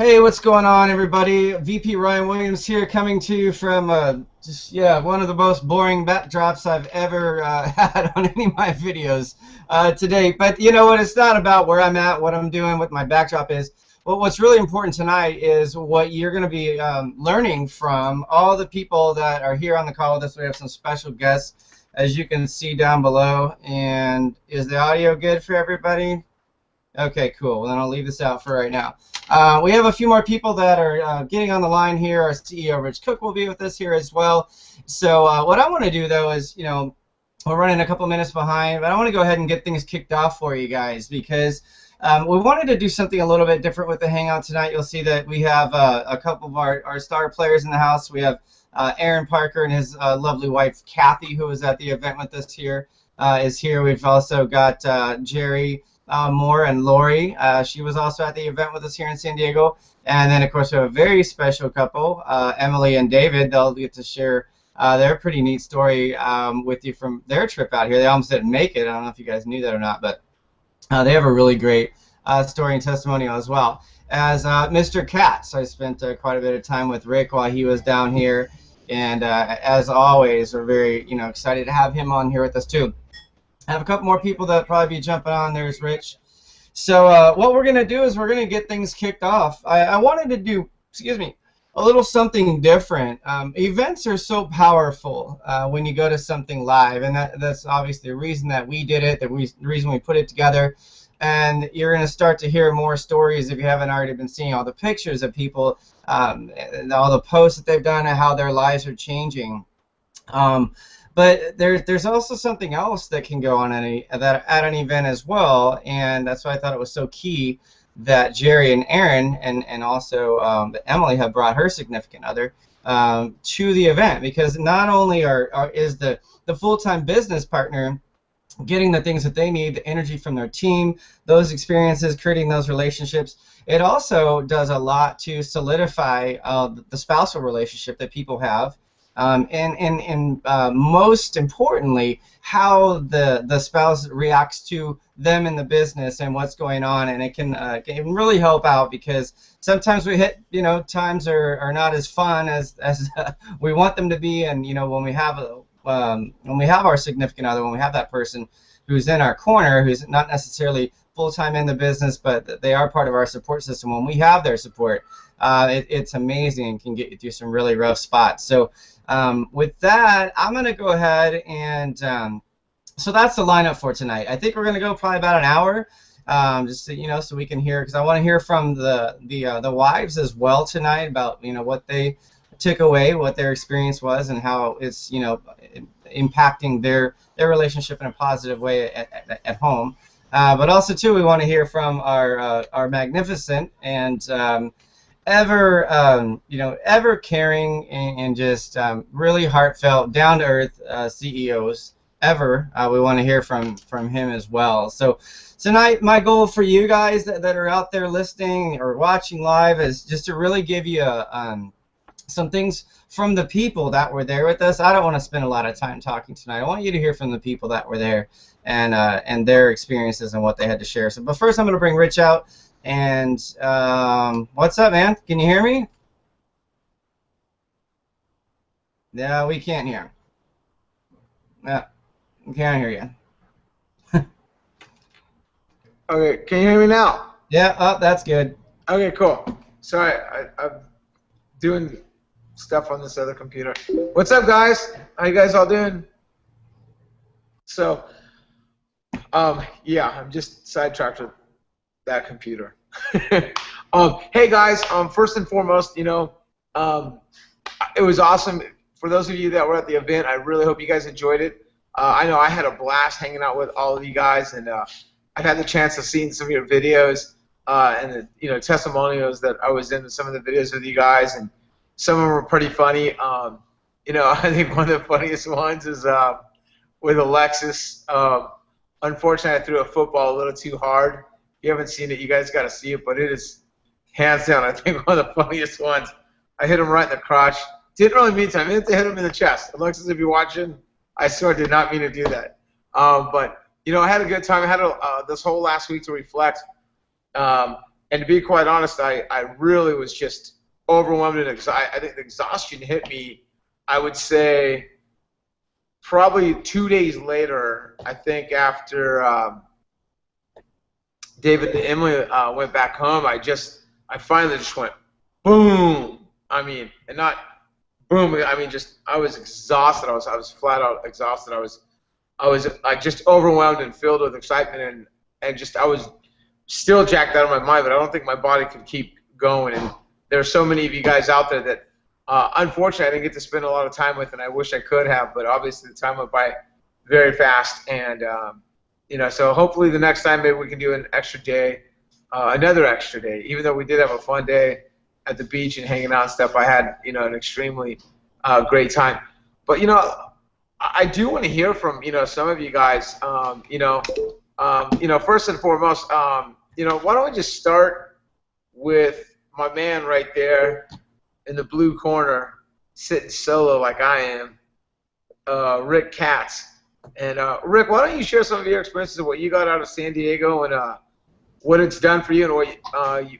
Hey, what's going on, everybody? VP Ryan Williams here, coming to you from one of the most boring backdrops I've ever had on any of my videos today. But you know what? It's not about where I'm at, what I'm doing, what my backdrop is. Well, what's really important tonight is what you're going to be learning from all the people that are here on the call with us. We have some special guests, as you can see down below. And is the audio good for everybody? Okay, cool. Well, then I'll leave this out for right now. We have a few more people that are getting on the line here. Our CEO, Rich Cook, will be with us here as well. So what I want to do, though, is, we're running a couple minutes behind, but I want to go ahead and get things kicked off for you guys because we wanted to do something a little bit different with the Hangout tonight. You'll see that we have a couple of our star players in the house. We have Aaron Parker and his lovely wife, Kathy, who was at the event with us here, is here. We've also got Jerry Moore and Lori. She was also at the event with us here in San Diego. And then, of course, we have a very special couple, Emily and David. They'll get to share their pretty neat story with you from their trip out here. They almost didn't make it. I don't know if you guys knew that or not, but they have a really great story and testimonial as well. As Mr. Katz, I spent quite a bit of time with Rick while he was down here. And as always, we're very excited to have him on here with us, too. I have a couple more people that will probably be jumping on. There's Rich. So what we're going to do is we're going to get things kicked off. I wanted to do, a little something different. Events are so powerful when you go to something live, and that's obviously the reason that we did it, the reason we put it together. And you're going to start to hear more stories if you haven't already been seeing all the pictures of people, and all the posts that they've done and how their lives are changing. But there's also something else that can go on at an event as well, and that's why I thought it was so key that Jerry and Aaron and also Emily have brought her significant other to the event, because not only is the full-time business partner getting the things that they need, the energy from their team, those experiences, creating those relationships, it also does a lot to solidify the spousal relationship that people have. And most importantly, how the spouse reacts to them in the business and what's going on, and it can really help out, because sometimes we hit, times are not as fun as we want them to be, and when we have our significant other, when we have that person who's in our corner, who's not necessarily full-time in the business, but they are part of our support system, when we have their support, it's amazing and can get you through some really rough spots. So with that, I'm going to go ahead and so that's the lineup for tonight. I think we're going to go probably about an hour, just so, so we can hear, because I want to hear from the wives as well tonight about what they took away, what their experience was, and how it's impacting their relationship in a positive way at home. But also too, we want to hear from our magnificent and ever caring and just really heartfelt, down to earth CEOs ever. We want to hear from him as well. So tonight, my goal for you guys that are out there listening or watching live is just to really give you some things from the people that were there with us. I don't want to spend a lot of time talking tonight. I want you to hear from the people that were there and their experiences and what they had to share. So, but first, I'm going to bring Rich out. And what's up, man? Can you hear me? No, we can't hear. No, we can't hear you. Okay, can you hear me now? Yeah, that's good. Okay, cool. Sorry, I'm doing stuff on this other computer. What's up, guys? How you guys all doing? So, yeah, I'm just sidetracked with that computer. Hey guys, first and foremost, it was awesome. For those of you that were at the event, I really hope you guys enjoyed it. I know I had a blast hanging out with all of you guys, and I've had the chance of seeing some of your videos and the testimonials that I was in some of the videos with you guys, and some of them were pretty funny. I think one of the funniest ones is with Alexis. Unfortunately, I threw a football a little too hard. If you haven't seen it, you guys got to see it, but it is hands down, I think, one of the funniest ones. I hit him right in the crotch. Didn't really mean to. I meant to hit him in the chest. Alexis, if you're watching, I swear I did not mean to do that. But, I had a good time. I had this whole last week to reflect. And to be quite honest, I really was just overwhelmed and I think the exhaustion hit me, I would say, probably 2 days later. I think after David and Emily went back home, I finally just went boom. I mean, and not boom. I mean, just I was exhausted. I was flat out exhausted. I was like just overwhelmed and filled with excitement and just I was still jacked out of my mind, but I don't think my body could keep going. And there are so many of you guys out there that unfortunately I didn't get to spend a lot of time with, and I wish I could have, but obviously the time went by very fast. And you know, so hopefully the next time maybe we can do an extra day, another extra day. Even though we did have a fun day at the beach and hanging out and stuff, I had, you know, an extremely great time. But you know, I do want to hear from, you know, some of you guys. You know, first and foremost, you know, why don't we just start with my man right there in the blue corner, sitting solo like I am, Rick Katz. And Rick, why don't you share some of your experiences of what you got out of San Diego and what it's done for you and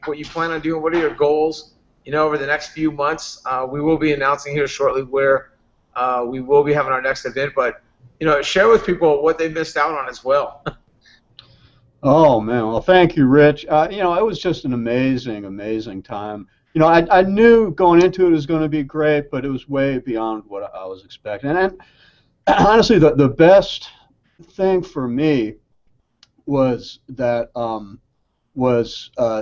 what you plan on doing? What are your goals, you know, over the next few months? We will be announcing here shortly where we will be having our next event, but you know, share with people what they missed out on as well. Oh man, well thank you, Rich. You know, it was just an amazing, amazing time. You know, I knew going into it was going to be great, but it was way beyond what I was expecting. And honestly, the best thing for me was that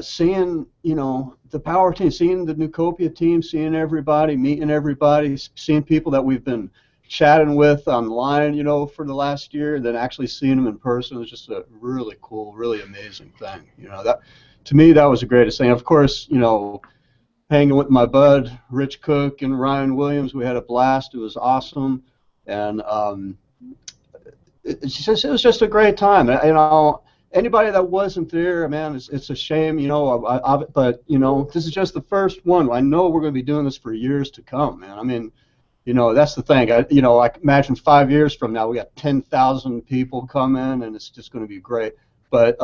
seeing, you know, the power team, seeing the Neucopia team, seeing everybody, meeting everybody, seeing people that we've been chatting with online, you know, for the last year, and then actually seeing them in person was just a really cool, really amazing thing. You know, that to me that was the greatest thing. Of course, you know, hanging with my bud Rich Cook and Ryan Williams, we had a blast. It was awesome, and it was just a great time. You know, anybody that wasn't there, man, it's a shame, you know. But you know, this is just the first one. I know we're going to be doing this for years to come, man. I mean, you know, that's the thing. You know, I imagine 5 years from now we got 10,000 people coming, and it's just going to be great. But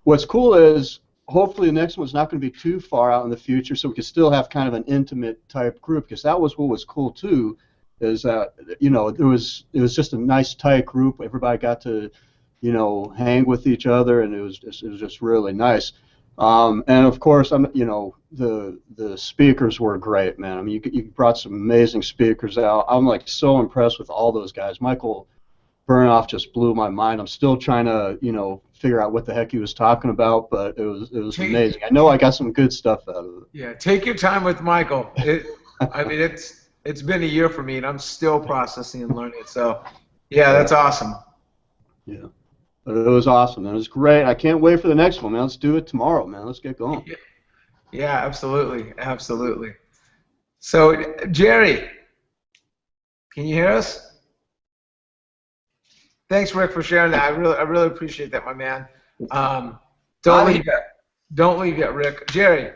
what's cool is hopefully the next one's not going to be too far out in the future, so we can still have kind of an intimate type group. Because that was what was cool too, is that, you know, it was just a nice tight group. Everybody got to, you know, hang with each other, and it was just really nice. And of course, you know, the speakers were great, man. I mean, you brought some amazing speakers out. I'm like so impressed with all those guys. Michael Burnoff just blew my mind. I'm still trying to, you know, figure out what the heck he was talking about, but it was amazing. I know I got some good stuff out of it. Yeah, take your time with Michael. I mean, it's been a year for me, and I'm still processing and learning. So, yeah, that's awesome. Yeah. But it was awesome, man. It was great. I can't wait for the next one, man. Let's do it tomorrow, man. Let's get going. Yeah, absolutely, absolutely. So, Jerry, can you hear us? Thanks, Rick, for sharing that. I really appreciate that, my man. Don't leave yet, Rick. Jerry.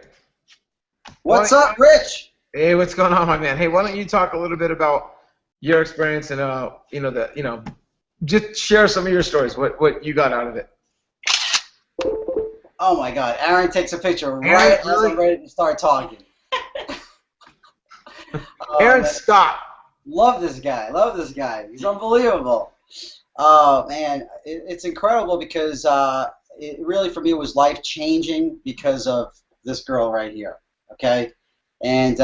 What's up, Rich? Hey, what's going on, my man? Hey, why don't you talk a little bit about your experience and you know, just share some of your stories. What you got out of it? Oh my God! Aaron takes a picture right as I'm ready to start talking. Aaron, stop. Love this guy. Love this guy. He's unbelievable. Oh man, it's incredible because it really for me was life changing because of this girl right here. Okay, and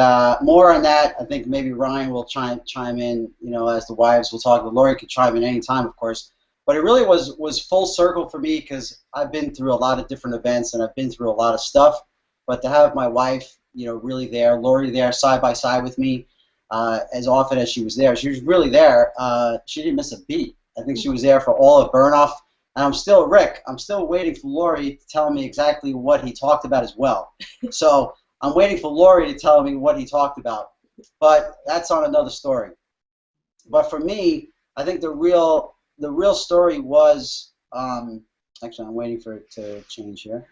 more on that. I think maybe Ryan will chime in. You know, as the wives will talk. But Lori could chime in anytime, of course. But it really was full circle for me because I've been through a lot of different events and I've been through a lot of stuff. But to have my wife, you know, really there, Lori there side by side with me, as often as she was there, she was really there. She didn't miss a beat. I think she was there for all of Burnoff. And I'm still waiting for Lori to tell me exactly what he talked about as well. So I'm waiting for Lori to tell me what he talked about. But that's on another story. But for me, I think the real story was, actually I'm waiting for it to change here.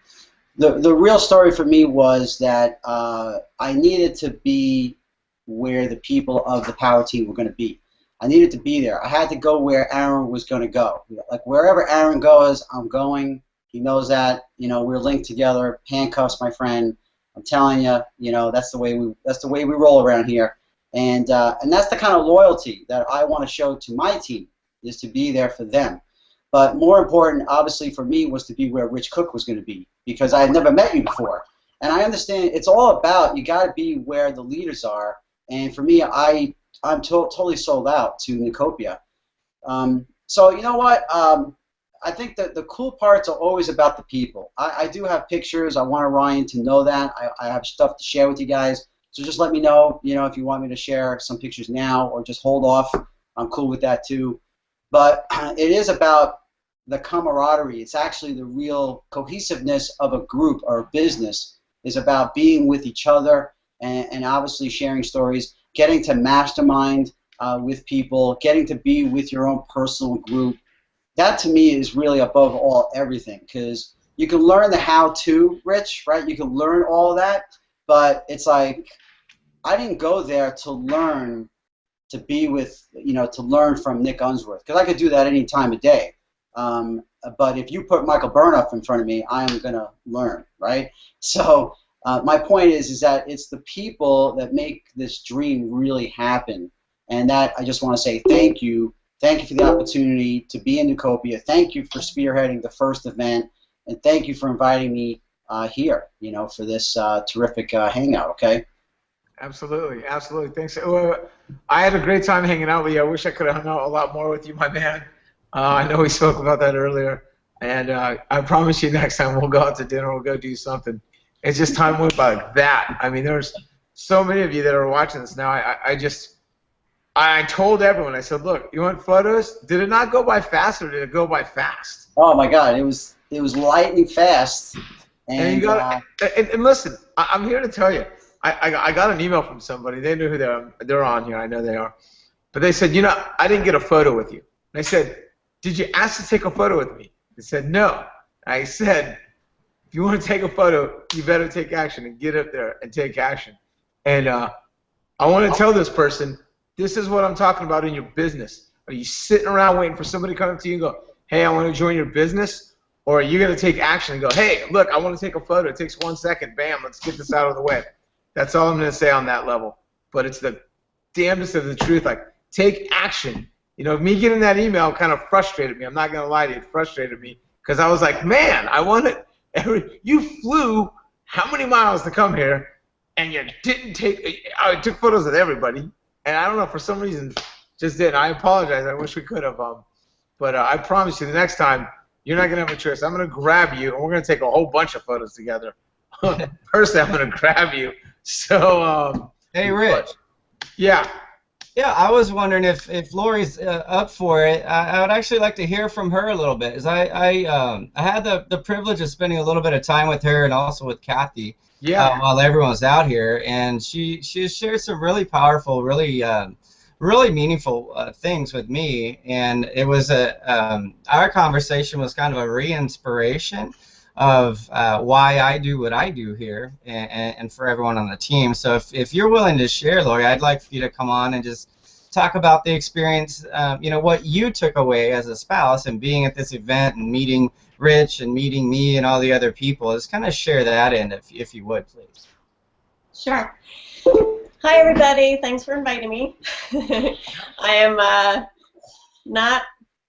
The real story for me was that I needed to be where the people of the power team were going to be. I needed to be there. I had to go where Aaron was going to go. Like wherever Aaron goes, I'm going. He knows that, you know, we're linked together, handcuffs, my friend. I'm telling you, you know, that's the way we roll around here. And that's the kind of loyalty that I want to show to my team, is to be there for them. But more important, obviously, for me was to be where Rich Cook was going to be, because I had never met you before. And I understand it's all about, you got to be where the leaders are. And for me, I'm totally sold out to Neucopia. So you know what? I think that the cool parts are always about the people. I do have pictures. I want Ryan to know that. I have stuff to share with you guys. So just let me know, you know, if you want me to share some pictures now or just hold off. I'm cool with that too. But it is about the camaraderie. It's actually the real cohesiveness of a group or a business is about being with each other and obviously sharing stories, getting to mastermind with people, getting to be with your own personal group. That to me is really above all everything, because you can learn the how-to, Rich, right? You can learn all of that, but it's like I didn't go there to learn to be with, you know, to learn from Nick Unsworth, because I could do that any time of day. But if you put Michael Burnoff in front of me, I am going to learn, right? So my point is that it's the people that make this dream really happen. And that I just want to say thank you. Thank you for the opportunity to be in Neucopia. Thank you for spearheading the first event. And thank you for inviting me here, you know, for this terrific hangout, okay? Absolutely, absolutely. Thanks. I had a great time hanging out with you. I wish I could have hung out a lot more with you, my man. I know we spoke about that earlier. And I promise you next time we'll go out to dinner, we'll go do something. It's just time went by like that. I mean, there's so many of you that are watching this now. I told everyone, I said, look, you want photos? Did it not go by fast, or did it go by fast? Oh my God, it was lightning fast. And you got and listen, I'm here to tell you, I got an email from somebody. They knew who they're on here. I know they are, but they said, you know, I didn't get a photo with you. And I said, did you ask to take a photo with me? They said no. I said, if you want to take a photo, you better take action and get up there and take action. And I want to tell this person, this is what I'm talking about in your business. Are you sitting around waiting for somebody to come up to you and go, hey, I want to join your business? Or are you going to take action and go, hey, look, I want to take a photo. It takes 1 second. Bam, let's get this out of the way. That's all I'm going to say on that level. But it's the damnedest of the truth. Like, take action. You know, me getting that email kind of frustrated me. I'm not going to lie to you. It frustrated me because I was like, man, you flew how many miles to come here, and you didn't take – I took photos of everybody. And I don't know, for some reason, just didn't. I apologize. I wish we could have. But I promise you, the next time, you're not going to have a choice. I'm going to grab you, and we're going to take a whole bunch of photos together. Personally, I'm going to grab you. So, hey, Rich. Yeah. Yeah, I was wondering if Lori's up for it. I would actually like to hear from her a little bit. As I had the privilege of spending a little bit of time with her and also with Kathy. Yeah. While everyone's out here, and she shared some really powerful, really meaningful things with me, and it was our conversation was kind of a re-inspiration of why I do what I do here, and for everyone on the team. So if you're willing to share, Lori, I'd like for you to come on and just talk about the experience, you know, what you took away as a spouse and being at this event and meeting Rich and meeting me and all the other people. Just kind of share that in, if you would, please. Sure. Hi, everybody. Thanks for inviting me. I am not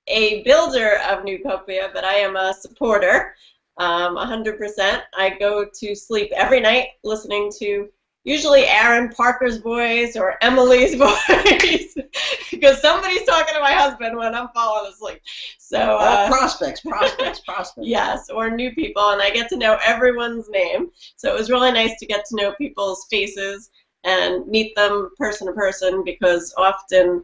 a builder of Neucopia, but I am a supporter, 100%. I go to sleep every night listening to usually Aaron Parker's voice or Emily's voice, because somebody's talking to my husband when I'm falling asleep. So prospects. Yes, or new people, and I get to know everyone's name. So it was really nice to get to know people's faces and meet them person to person, because often,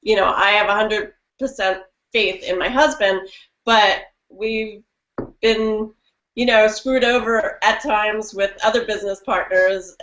you know, I have 100% faith in my husband, but we've been, you know, screwed over at times with other business partners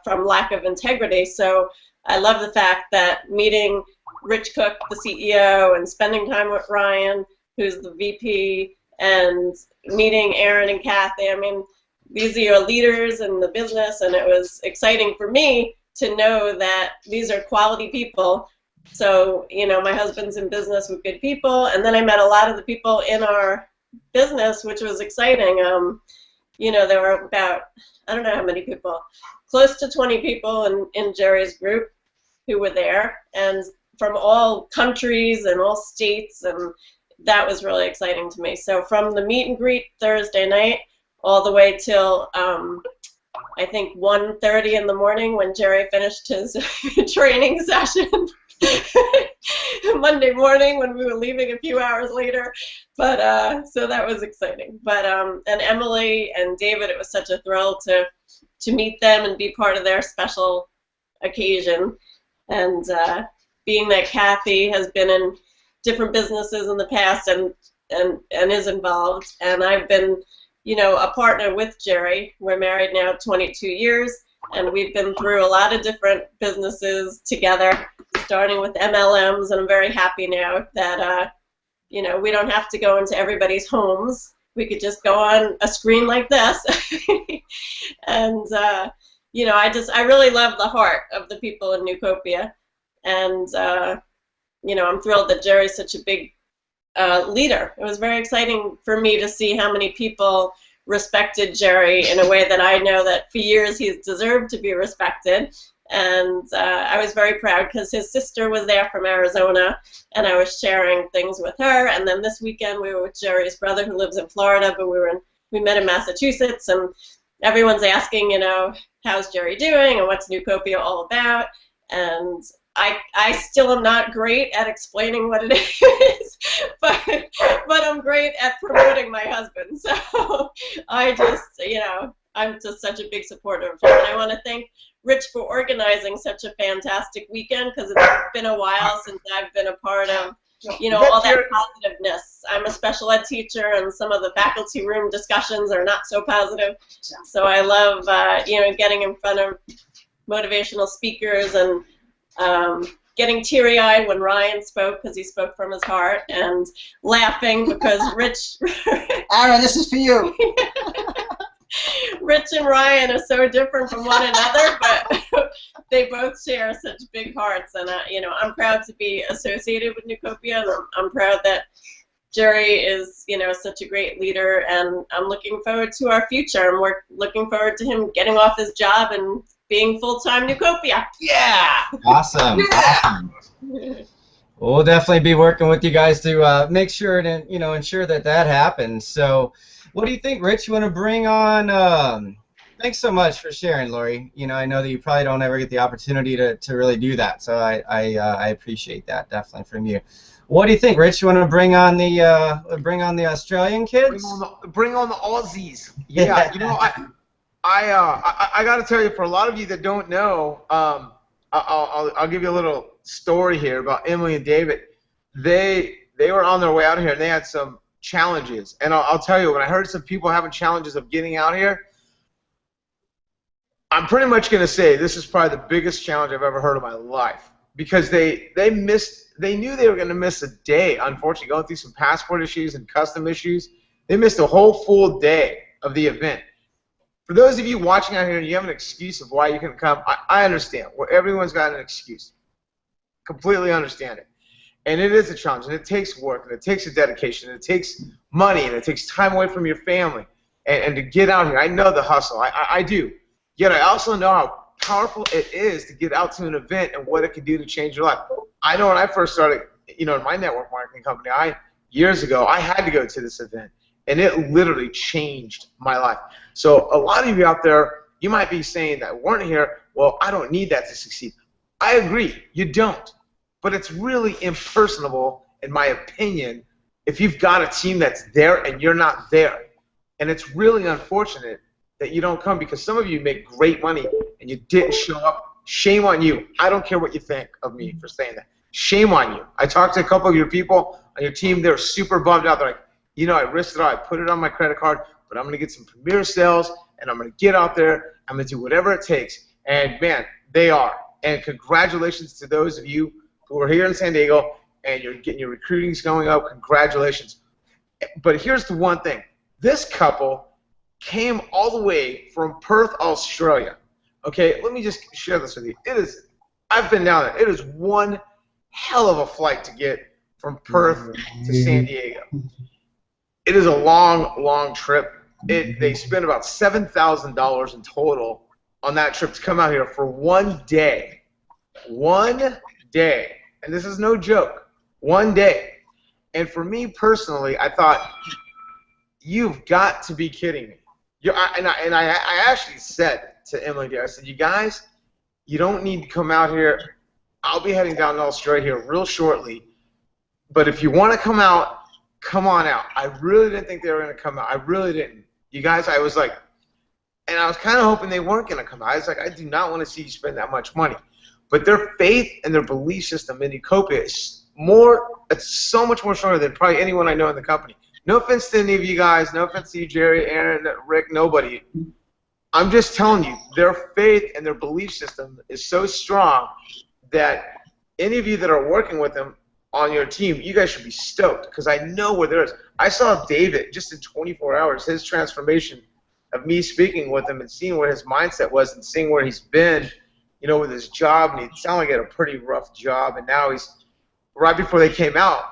from lack of integrity. So I love the fact that meeting Rich Cook, the CEO, and spending time with Ryan, who's the VP, and meeting Aaron and Kathy. I mean, these are your leaders in the business, and it was exciting for me to know that these are quality people. So, you know, my husband's in business with good people, and then I met a lot of the people in our business, which was exciting. You know, there were about, I don't know how many people, close to 20 people in Jerry's group who were there, and from all countries and all states, and that was really exciting to me. So from the meet and greet Thursday night all the way till I think 1:30 in the morning when Jerry finished his training session. Monday morning when we were leaving a few hours later, but so that was exciting. But and Emily and David, it was such a thrill to meet them and be part of their special occasion. And being that Kathy has been in different businesses in the past and is involved, and I've been, you know, a partner with Jerry. We're married now 22 years, and we've been through a lot of different businesses together, starting with MLMs, and I'm very happy now that, you know, we don't have to go into everybody's homes. We could just go on a screen like this. And, you know, I really love the heart of the people in Neucopia. And, you know, I'm thrilled that Jerry's such a big leader. It was very exciting for me to see how many people respected Jerry in a way that I know that for years he's deserved to be respected. And I was very proud because his sister was there from Arizona, and I was sharing things with her. And then this weekend we were with Jerry's brother who lives in Florida, but we met in Massachusetts, and everyone's asking, you know, how's Jerry doing and what's Neucopia all about? And I still am not great at explaining what it is, but I'm great at promoting my husband. So I just, you know, I'm just such a big supporter of him. And I want to thank Rich for organizing such a fantastic weekend, because it's been a while since I've been a part of, you know, all that positiveness. I'm a special ed teacher, and some of the faculty room discussions are not so positive. So I love, you know, getting in front of motivational speakers and getting teary-eyed when Ryan spoke, because he spoke from his heart, and laughing because Rich... Aaron, this is for you. Rich and Ryan are so different from one another, but they both share such big hearts, and you know, I'm proud to be associated with Neucopia, and I'm proud that Jerry is, you know, such a great leader, and I'm looking forward to our future, and we're looking forward to him getting off his job and being full-time Neucopia. Yeah! Awesome. Yeah! Awesome. We'll definitely be working with you guys to make sure to, you know, ensure that that happens. So, what do you think, Rich? You want to bring on? Thanks so much for sharing, Lori. You know, I know that you probably don't ever get the opportunity to really do that, so I appreciate that definitely from you. What do you think, Rich? You want to bring on the Australian kids? Bring on the Aussies. Yeah, you know, I got to tell you, for a lot of you that don't know, I'll give you a little story here about Emily and David. They were on their way out here, and they had some challenges. And I'll tell you, when I heard some people having challenges of getting out here, I'm pretty much going to say this is probably the biggest challenge I've ever heard of my life, because they knew they were going to miss a day, unfortunately, going through some passport issues and custom issues. They missed a whole full day of the event. For those of you watching out here and you have an excuse of why you can come, I understand. Well, everyone's got an excuse. Completely understand it. And it is a challenge, and it takes work, and it takes a dedication, and it takes money, and it takes time away from your family. And to get out here, I know the hustle. I do. Yet I also know how powerful it is to get out to an event and what it can do to change your life. I know when I first started, you know, in my network marketing company, years ago, I had to go to this event, and it literally changed my life. So a lot of you out there, you might be saying that weren't here, well, I don't need that to succeed. I agree, you don't. But it's really impersonable, in my opinion, if you've got a team that's there and you're not there. And it's really unfortunate that you don't come, because some of you make great money and you didn't show up. Shame on you. I don't care what you think of me for saying that. Shame on you. I talked to a couple of your people on your team. They're super bummed out. They're like, you know, I risked it all. I put it on my credit card, but I'm going to get some premier sales, and I'm going to get out there. I'm going to do whatever it takes. And, man, they are. And congratulations to those of you who are here in San Diego and you're getting your recruiting's going up. Congratulations. But here's the one thing. This couple came all the way from Perth, Australia. Okay, let me just share this with you. I've been down there. It is one hell of a flight to get from Perth to San Diego. it is a long, long trip. They spent about $7,000 in total on that trip to come out here for 1 day. 1 day. And this is no joke. 1 day. And for me personally, I thought, you've got to be kidding me. I actually said to Emily, I said, you guys, you don't need to come out here. I'll be heading down to Australia here real shortly. But if you want to come out, come on out. I really didn't think they were going to come out. I really didn't. You guys, I was like, and I was kind of hoping they weren't going to come out. I was like, I do not want to see you spend that much money. But their faith and their belief system in Neucopia is it's so much more stronger than probably anyone I know in the company. No offense to any of you guys. No offense to you, Jerry, Aaron, Rick, nobody. I'm just telling you, their faith and their belief system is so strong that any of you that are working with them on your team, you guys should be stoked because I know where there is. I saw David just in 24 hours, his transformation of me speaking with him and seeing where his mindset was and seeing where he's been, you know, with his job. And he sounded like he had a pretty rough job. And now he's, right before they came out,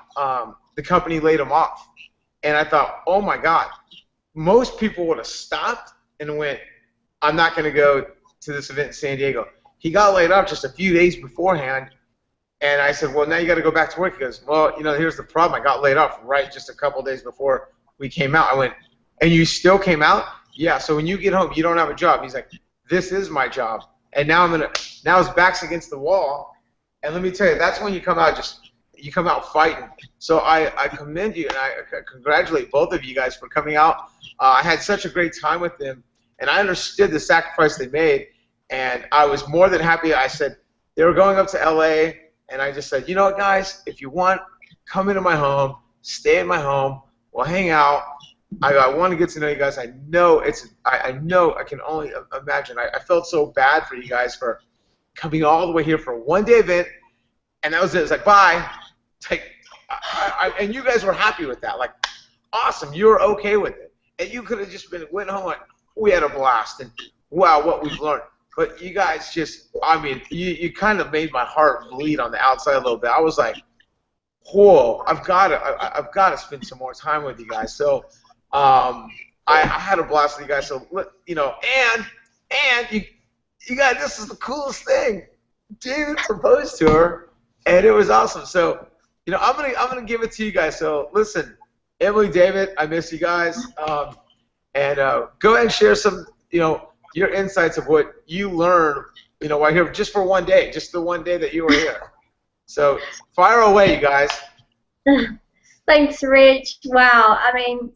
the company laid him off. And I thought, oh my God, most people would have stopped and went, I'm not going to go to this event in San Diego. He got laid off just a few days beforehand. And I said, well, now you got to go back to work. He goes, well, you know, here's the problem. I got laid off right just a couple days before we came out. I went, and you still came out? Yeah, so when you get home, you don't have a job. He's like, this is my job. And now now his back's against the wall. And let me tell you, that's when you come out you come out fighting. So I commend you, and I congratulate both of you guys for coming out. I had such a great time with them, and I understood the sacrifice they made, and I was more than happy. I said, they were going up to LA, and I just said, you know what, guys, if you want, come into my home, stay in my home, we'll hang out. I want to get to know you guys. I know I can only imagine. I felt so bad for you guys for coming all the way here for a one-day event, and that was it. It's like, bye. And you guys were happy with that. Like, awesome. You were okay with it. And you could have just went home like, we had a blast, and wow, what we've learned. But you guys just, I mean, you kind of made my heart bleed on the outside a little bit. I was like, whoa, I've got to spend some more time with you guys. So I had a blast with you guys. So, you know, and you guys, this is the coolest thing. Dude proposed to her, and it was awesome. So, you know, I'm gonna give it to you guys. So, listen, Emily, David, I miss you guys. And go ahead and share some, you know, your insights of what you learned, you know, while here just for one day, just the one day that you were here. So, fire away, you guys. Thanks, Rich. Wow. I mean,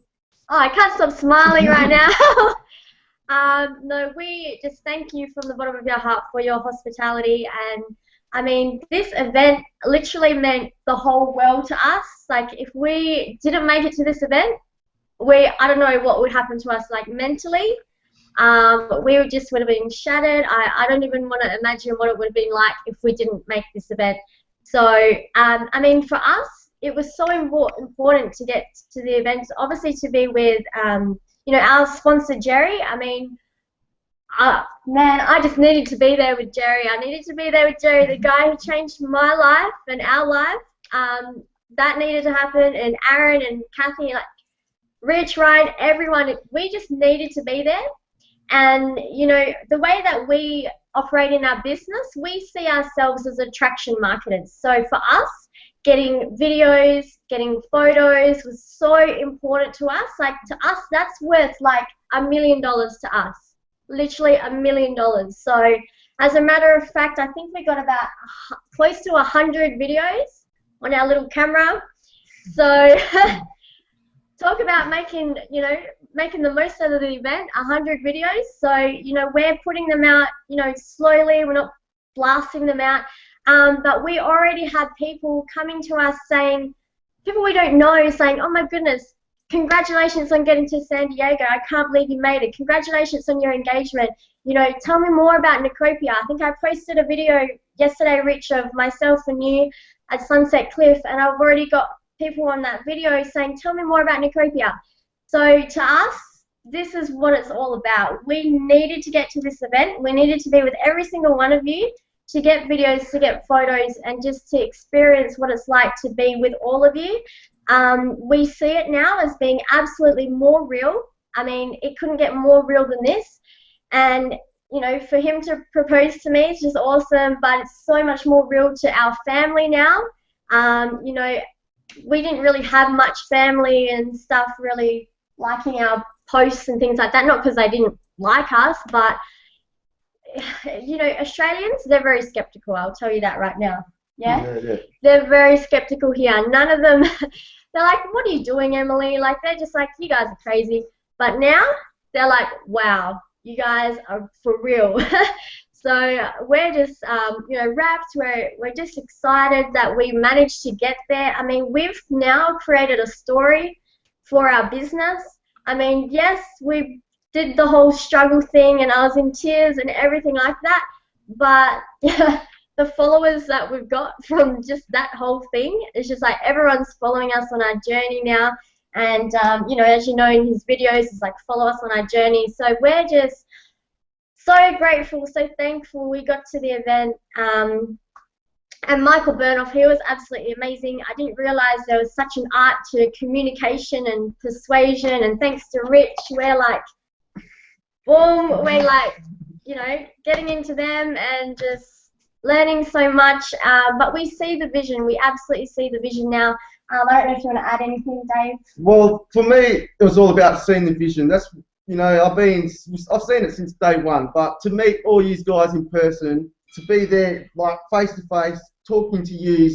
I can't stop smiling right now. No, we just thank you from the bottom of your heart for your hospitality. And I mean, this event literally meant the whole world to us. Like, if we didn't make it to this event, I don't know what would happen to us, like, mentally. We just would have been shattered. I don't even want to imagine what it would have been like if we didn't make this event. So, I mean, for us, it was so important to get to the event, obviously to be with, you know, our sponsor, Jerry. I mean, man, I just needed to be there with Jerry. I needed to be there with Jerry, the guy who changed my life and our life. That needed to happen, and Aaron and Kathy, like, Rich, Ryan, everyone, we just needed to be there. And, you know, the way that we operate in our business, we see ourselves as attraction marketers. So for us, getting videos, getting photos was so important to us. Like, to us, that's worth like $1 million to us. Literally $1 million. So as a matter of fact, I think we got about close to 100 videos on our little camera. So talk about making, you know, making the most out of the event, 100 videos. So, you know, we're putting them out, you know, slowly. We're not blasting them out. But we already had people coming to us saying, people we don't know, saying, oh my goodness, congratulations on getting to San Diego. I can't believe you made it. Congratulations on your engagement. You know, tell me more about Neucopia. I think I posted a video yesterday, Rich, of myself and you at Sunset Cliff, and I've already got people on that video saying, tell me more about Neucopia. So to us, this is what it's all about. We needed to get to this event. We needed to be with every single one of you to get videos, to get photos, and just to experience what it's like to be with all of you. We see it now as being absolutely more real. I mean, it couldn't get more real than this. And, you know, for him to propose to me is just awesome, but it's so much more real to our family now. You know, we didn't really have much family and stuff really liking our posts and things like that. Not because they didn't like us, but, you know, Australians, they're very skeptical. I'll tell you that right now. Yeah? They're very skeptical here. None of them, they're like, what are you doing, Emily? Like, they're just like, you guys are crazy. But now, they're like, wow, you guys are for real. So we're just, you know, wrapped. We're just excited that we managed to get there. I mean, we've now created a story for our business. I mean, yes, we did the whole struggle thing, and I was in tears and everything like that. But the followers that we've got from just that whole thing, it's just like everyone's following us on our journey now. And, you know, as you know in his videos, it's like follow us on our journey. So we're just so grateful, so thankful we got to the event. And Michael Burnoff, he was absolutely amazing. I didn't realize there was such an art to communication and persuasion. And thanks to Rich, we're like, boom, we're like, you know, getting into them and just learning so much. But we see the vision. We absolutely see the vision now. I don't know if you want to add anything, Dave. Well, for me, it was all about seeing the vision. That's, you know, I've seen it since day one. But to meet all you guys in person, to be there, like face to face, talking to you,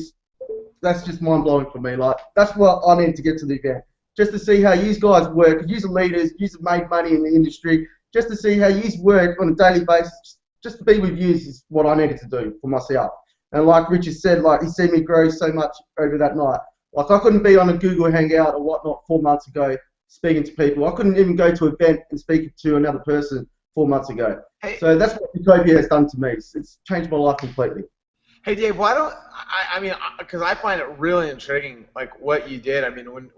that's just mind blowing for me. Like, that's what I need to get to the event, just to see how you guys work. You are leaders, you have made money in the industry. Just to see how you work on a daily basis, just to be with you is what I needed to do for myself. And like Richard said, like, he seen me grow so much over that night. Like, I couldn't be on a Google Hangout or whatnot 4 months ago speaking to people. I couldn't even go to an event and speak to another person 4 months ago. Hey, so that's what Neucopia has done to me. It's changed my life completely. Hey, Dave, why don't I mean, because I find it really intriguing, like what you did. I mean, when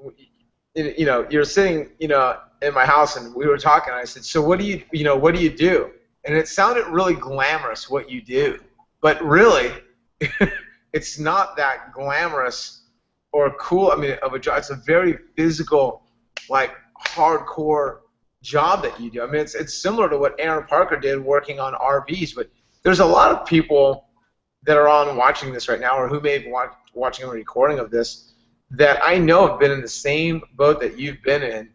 you know, you're sitting, you know, in my house and we were talking, and I said, so what do you do? And it sounded really glamorous what you do, but really, it's not that glamorous or cool. I mean, of a job. It's a very physical, like hardcore job that you do. I mean, it's similar to what Aaron Parker did working on RVs, but there's a lot of people that are on watching this right now, or who may be watching a recording of this, that I know have been in the same boat that you've been in,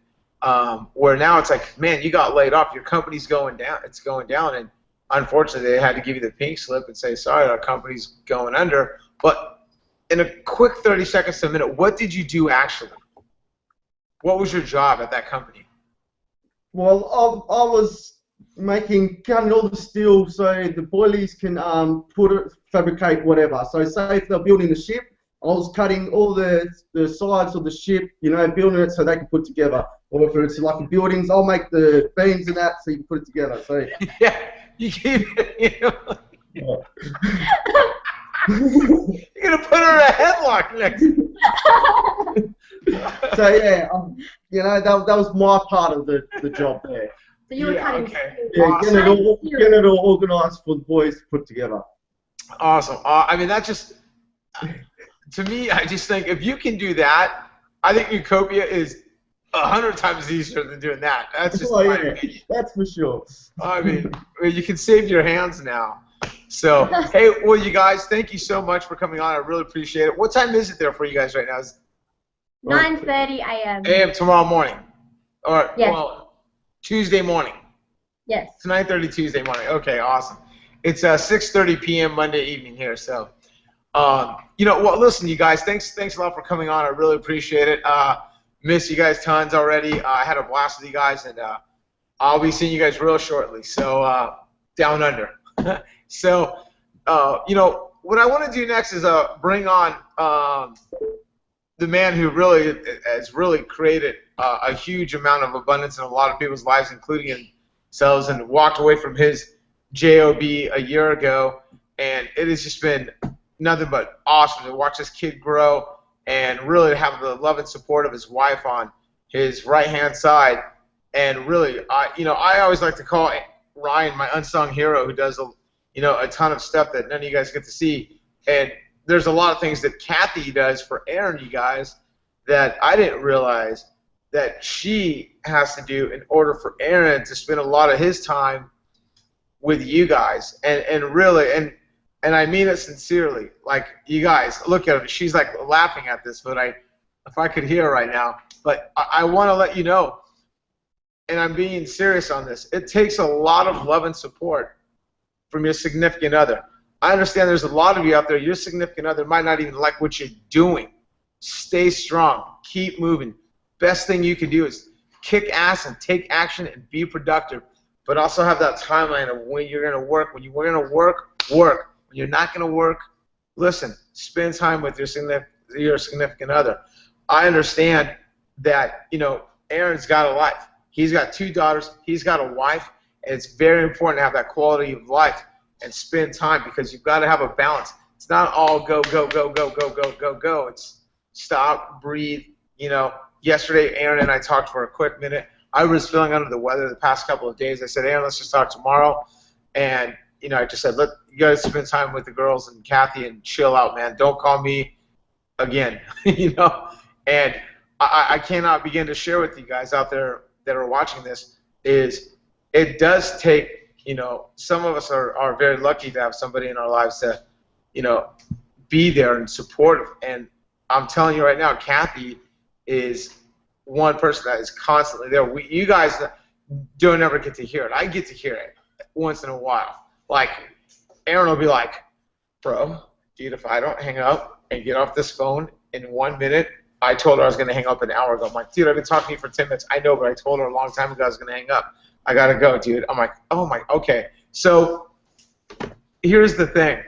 where now it's like, man, you got laid off, your company's going down, it's going down, and unfortunately they had to give you the pink slip and say, sorry, our company's going under. But in a quick 30 seconds to a minute, what did you do actually? What was your job at that company? Well, I was cutting all the steel so the boilies can fabricate whatever. So say if they're building the ship, I was cutting all the sides of the ship, you know, building it so they can put together. Or if it's like buildings, I'll make the beams and that so you can put it together. So yeah, you keep it, you know. You're gonna put her in a headlock next. So yeah, you know, that was my part of the job there. So you were cutting. Okay. Yeah, Awesome. getting it all organised for the boys to put together. Awesome. I mean, that just, to me, I just think if you can do that, I think Neucopia is 100 times easier than doing that. That's just my opinion. That's for sure. I mean, you can save your hands now. So, hey, well, you guys, thank you so much for coming on. I really appreciate it. What time is it there for you guys right now? 9:30 a.m. a.m. tomorrow morning. Or, yes. Well, Tuesday morning. Yes. It's 9:30 Tuesday morning. Okay, awesome. It's 6:30 p.m. Monday evening here. So, you know, well, listen, you guys, thanks a lot for coming on. I really appreciate it. Miss you guys tons already. I had a blast with you guys, and I'll be seeing you guys real shortly. So, down under. So, you know, what I want to do next is bring on the man who really has really created a huge amount of abundance in a lot of people's lives, including themselves, and walked away from his job a year ago, and it has just been nothing but awesome to watch this kid grow and really have the love and support of his wife on his right-hand side. And really, you know, I always like to call Ryan my unsung hero, who does a ton of stuff that none of you guys get to see. And there's a lot of things that Kathy does for Aaron, you guys, that I didn't realize that she has to do in order for Aaron to spend a lot of his time with you guys, and really, and I mean it sincerely. Like, you guys, look at her. She's like laughing at this, but if I could hear her right now. But I want to let you know, and I'm being serious on this, it takes a lot of love and support from your significant other. I understand there's a lot of you out there, your significant other might not even like what you're doing. Stay strong. Keep moving. Best thing you can do is kick ass and take action and be productive, but also have that timeline of when you're going to work. When you're going to work, work. When you're not going to work, listen, spend time with your significant other. I understand that, Aaron's got a life. He's got 2 daughters. He's got a wife. And it's very important to have that quality of life and spend time, because you've got to have a balance. It's not all go, go, go, go, go, go, go, go. It's stop, breathe. Yesterday Aaron and I talked for a quick minute. I was feeling under the weather the past couple of days. I said, Aaron, let's just talk tomorrow. And, I just said, look, you guys spend time with the girls and Kathy and chill out, man. Don't call me again, And I cannot begin to share with you guys out there that are watching this is it does take, some of us are very lucky to have somebody in our lives that, be there and supportive. And I'm telling you right now, Kathy is one person that is constantly there. You guys don't ever get to hear it. I get to hear it once in a while. Like, Aaron will be like, bro, dude, if I don't hang up and get off this phone in 1 minute, I told her I was going to hang up an hour ago. I'm like, dude, I've been talking to you for 10 minutes. I know, but I told her a long time ago I was going to hang up. I got to go, dude. I'm like, oh, my, okay. So here's the thing.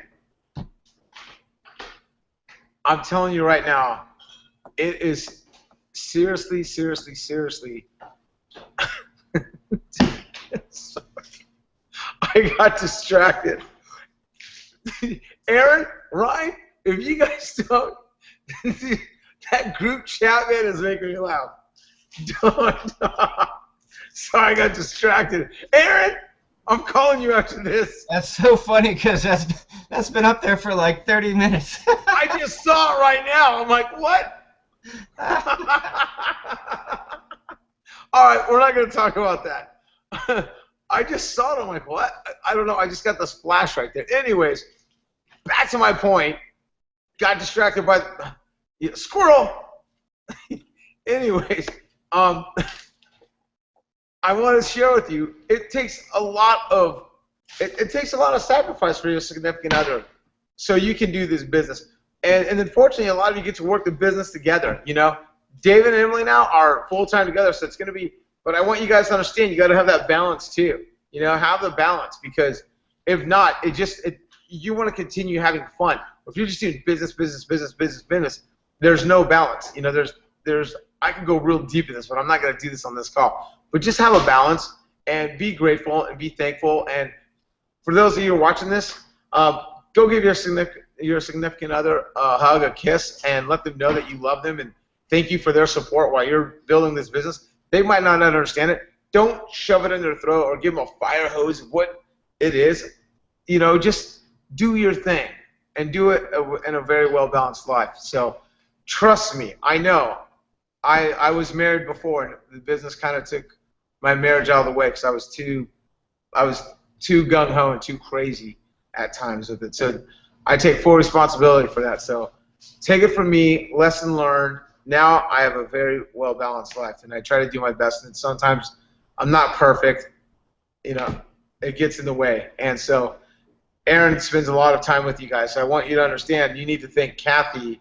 I'm telling you right now, it is seriously, seriously, seriously. Sorry. I got distracted. Aaron, Ryan, if you guys don't, that group chat, man, is making me laugh. Don't. Sorry, I got distracted. Aaron, I'm calling you after this. That's so funny because that's been up there for like 30 minutes. I just saw it right now. I'm like, what? All right, we're not going to talk about that. I just saw it. I'm like, what? I don't know. I just got this flash right there. Anyways, back to my point. Got distracted by squirrel. Anyways, I want to share with you. It takes a lot of sacrifice for your significant other, so you can do this business. And unfortunately, a lot of you get to work the business together. David and Emily now are full time together, so it's going to be. But I want you guys to understand, you got to have that balance too. Have the balance, because if not, you want to continue having fun. If you're just doing business, there's no balance. I can go real deep in this, but I'm not going to do this on this call. But just have a balance and be grateful and be thankful. And for those of you who are watching this, go give your significant other a hug, a kiss, and let them know that you love them and thank you for their support while you're building this business. They might not understand it. Don't shove it in their throat or give them a fire hose of what it is. Just do your thing and do it in a very well-balanced life. So trust me, I know. I was married before, and the business kind of took my marriage out of the way because I was too gung-ho and too crazy at times with it. So I take full responsibility for that. So take it from me, lesson learned. Now I have a very well-balanced life, and I try to do my best. And sometimes I'm not perfect. It gets in the way. And so Aaron spends a lot of time with you guys. So I want you to understand you need to thank Kathy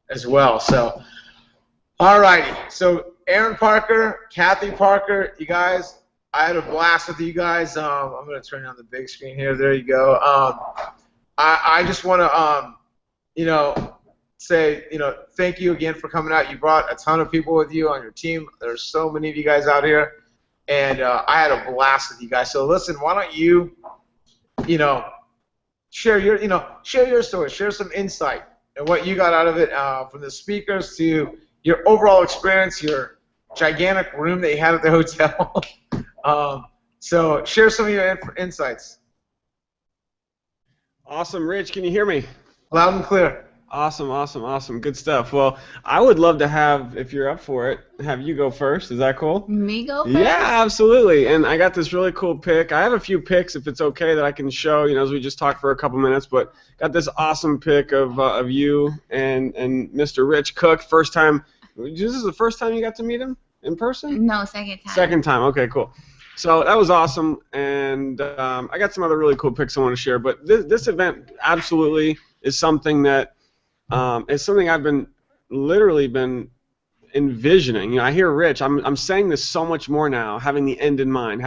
as well. So, all righty. So Aaron Parker, Kathy Parker, you guys, I had a blast with you guys. I'm going to turn on the big screen here. There you go. I just want to, say, thank you again for coming out. You brought a ton of people with you on your team. There's so many of you guys out here, and I had a blast with you guys. So listen, why don't you, share your story, share some insight and what you got out of it from the speakers to your overall experience, your gigantic room that you had at the hotel. So share some of your insights. Awesome, Rich. Can you hear me? Loud and clear. Awesome, awesome, awesome. Good stuff. Well, I would love to have, if you're up for it, have you go first. Is that cool? Me go first? Yeah, absolutely. And I got this really cool pic. I have a few pics, if it's okay, that I can show, as we just talk for a couple minutes. But got this awesome pic of you and Mr. Rich Cook. First time. This is the first time you got to meet him in person? No, second time. Second time. Okay, cool. So that was awesome. And I got some other really cool pics I want to share. But this event absolutely is something that it's something I've literally been envisioning. I hear Rich. I'm saying this so much more now, having the end in mind,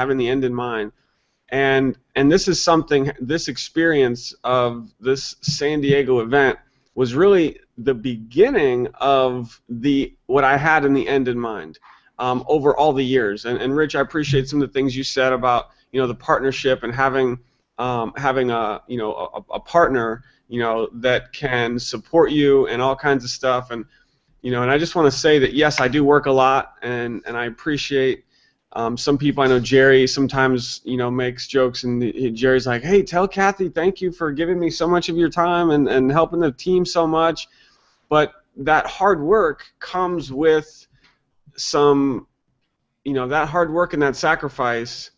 and this is something. This experience of this San Diego event was really the beginning of what I had in the end in mind over all the years. And Rich, I appreciate some of the things you said about the partnership and having a partner that can support you and all kinds of stuff. And I just want to say that yes, I do work a lot, and I appreciate some people. I know Jerry sometimes makes jokes, and Jerry's like, hey, tell Kathy thank you for giving me so much of your time and helping the team so much. But that hard work comes with some, that hard work and that sacrifice.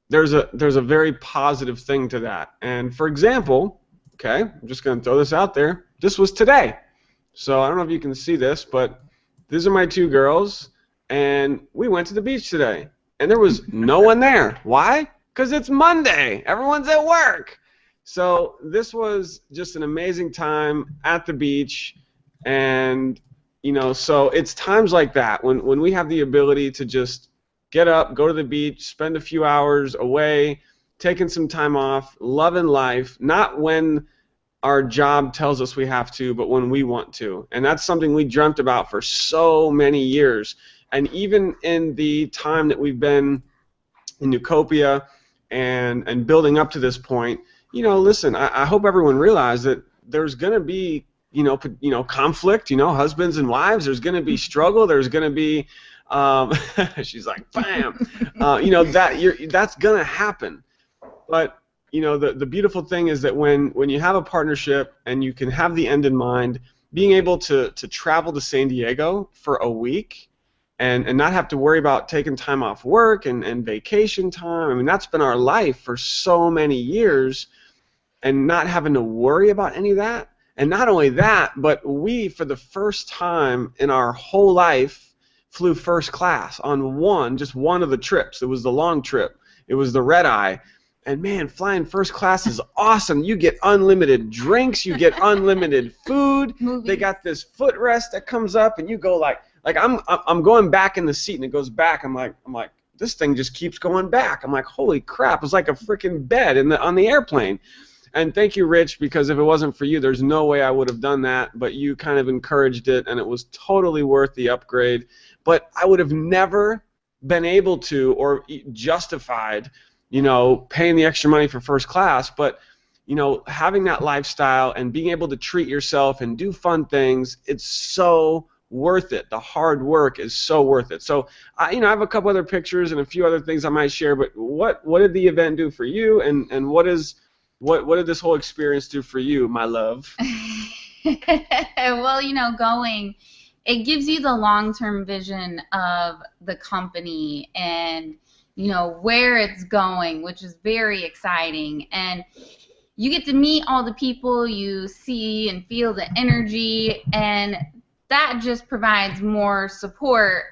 There's a very positive thing to that. And for example, okay, I'm just going to throw this out there. This was today. So I don't know if you can see this, but these are my two girls, and we went to the beach today. And there was no one there. Why? Because it's Monday. Everyone's at work. So this was just an amazing time at the beach. And, so it's times like that when we have the ability to just get up, go to the beach, spend a few hours away, taking some time off, loving life, not when our job tells us we have to, but when we want to. And that's something we dreamt about for so many years. And even in the time that we've been in Neucopia and building up to this point, listen, I hope everyone realizes that there's going to be, conflict, husbands and wives. There's going to be struggle. There's going to be, she's like, bam, that's going to happen. But the beautiful thing is that when you have a partnership and you can have the end in mind, being able to travel to San Diego for a week and not have to worry about taking time off work and vacation time. I mean, that's been our life for so many years, and not having to worry about any of that. And not only that, but we, for the first time in our whole life, flew first class on just one of the trips. It was the long trip. It was the red eye. And man, flying first class is awesome. You get unlimited drinks, you get unlimited food. They got this footrest that comes up, and you go like I'm going back in the seat, and it goes back. I'm like this thing just keeps going back. I'm like, holy crap! It's like a freaking bed on the airplane. And thank you, Rich, because if it wasn't for you, there's no way I would have done that. But you kind of encouraged it, and it was totally worth the upgrade. But I would have never been able to or justified, paying the extra money for first class. But, having that lifestyle and being able to treat yourself and do fun things, it's so worth it. The hard work is so worth it. So, I have a couple other pictures and a few other things I might share. But what did the event do for you, and what did this whole experience do for you, my love? Well, it gives you the long-term vision of the company and, where it's going, which is very exciting. And you get to meet all the people, you see and feel the energy, and that just provides more support,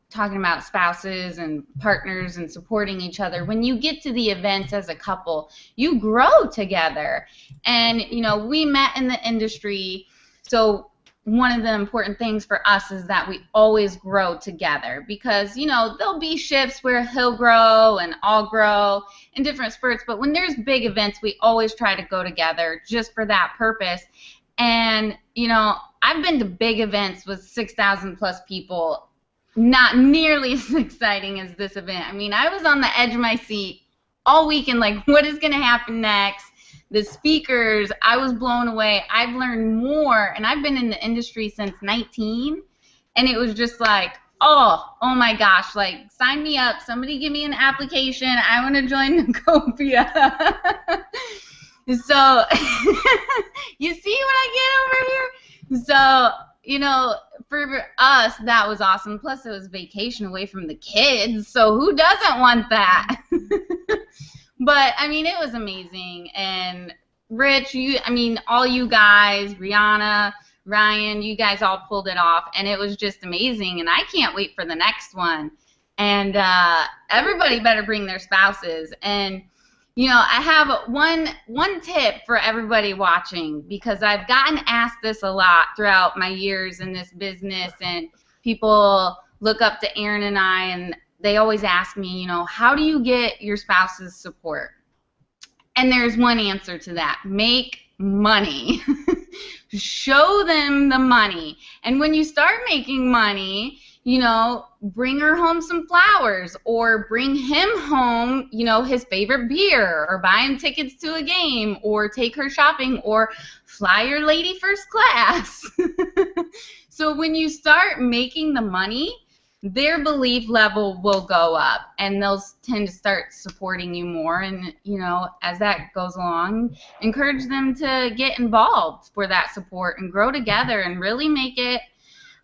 talking about spouses and partners and supporting each other. When you get to the events as a couple, you grow together. And, we met in the industry, so one of the important things for us is that we always grow together, because, there'll be shifts where he'll grow and I'll grow in different spurts, but when there's big events, we always try to go together just for that purpose. And, I've been to big events with 6,000 plus people, not nearly as exciting as this event. I mean, I was on the edge of my seat all weekend, like, what is going to happen next? The speakers, I was blown away. I've learned more, and I've been in the industry since 19, and it was just like, oh my gosh, like, sign me up. Somebody give me an application. I want to join Neucopia. So you see what I get over here? So, you know, for us, that was awesome. Plus, it was vacation away from the kids. So who doesn't want that? But, I mean, it was amazing. And Rich, I mean, all you guys, Rihanna, Ryan, you guys all pulled it off. And it was just amazing. And I can't wait for the next one. And everybody better bring their spouses. And you know, I have one tip for everybody watching, because I've gotten asked this a lot throughout my years in this business, and people look up to Aaron and I, and they always ask me, you know, how do you get your spouse's support? And there's one answer to that: make money. Show them the money. And when you start making money, you know, bring her home some flowers, or bring him home, you know, his favorite beer, or buy him tickets to a game, or take her shopping, or fly your lady first class. So when you start making the money, their belief level will go up, and they'll tend to start supporting you more. And, you know, as that goes along, encourage them to get involved for that support and grow together and really make it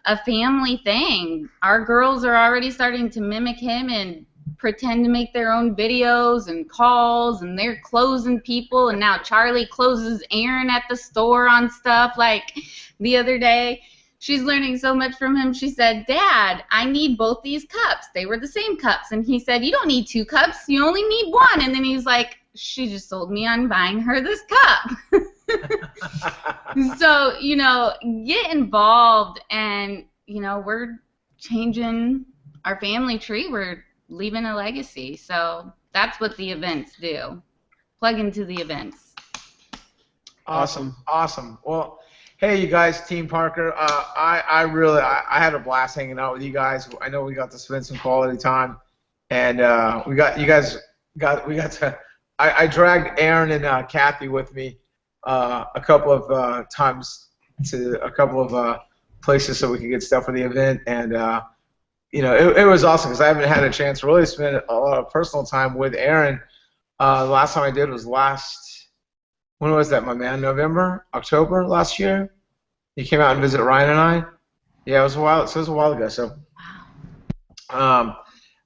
a family thing. Our girls are already starting to mimic him and pretend to make their own videos and calls, and they're closing people. And now Charlie closes Aaron at the store on stuff. Like the other day, she's learning so much from him. She said, "Dad, I need both these cups." They were the same cups. And he said, "You don't need 2 cups. You only need 1." And then he's like, "She just sold me on buying her this cup." So, you know, get involved, and, you know, we're changing our family tree. We're leaving a legacy. So that's what the events do. Plug into the events. Awesome. Awesome. Well, hey, you guys, Team Parker. I had a blast hanging out with you guys. I know we got to spend some quality time, and we got to. I dragged Aaron and Kathy with me a couple of times to a couple of places so we could get stuff for the event, and you know, it was awesome because I haven't had a chance to really spend a lot of personal time with Aaron. The last time I did was when was that, my man? November, October last year. He came out and visited Ryan and I. Yeah, it was a while. So it was a while ago. So,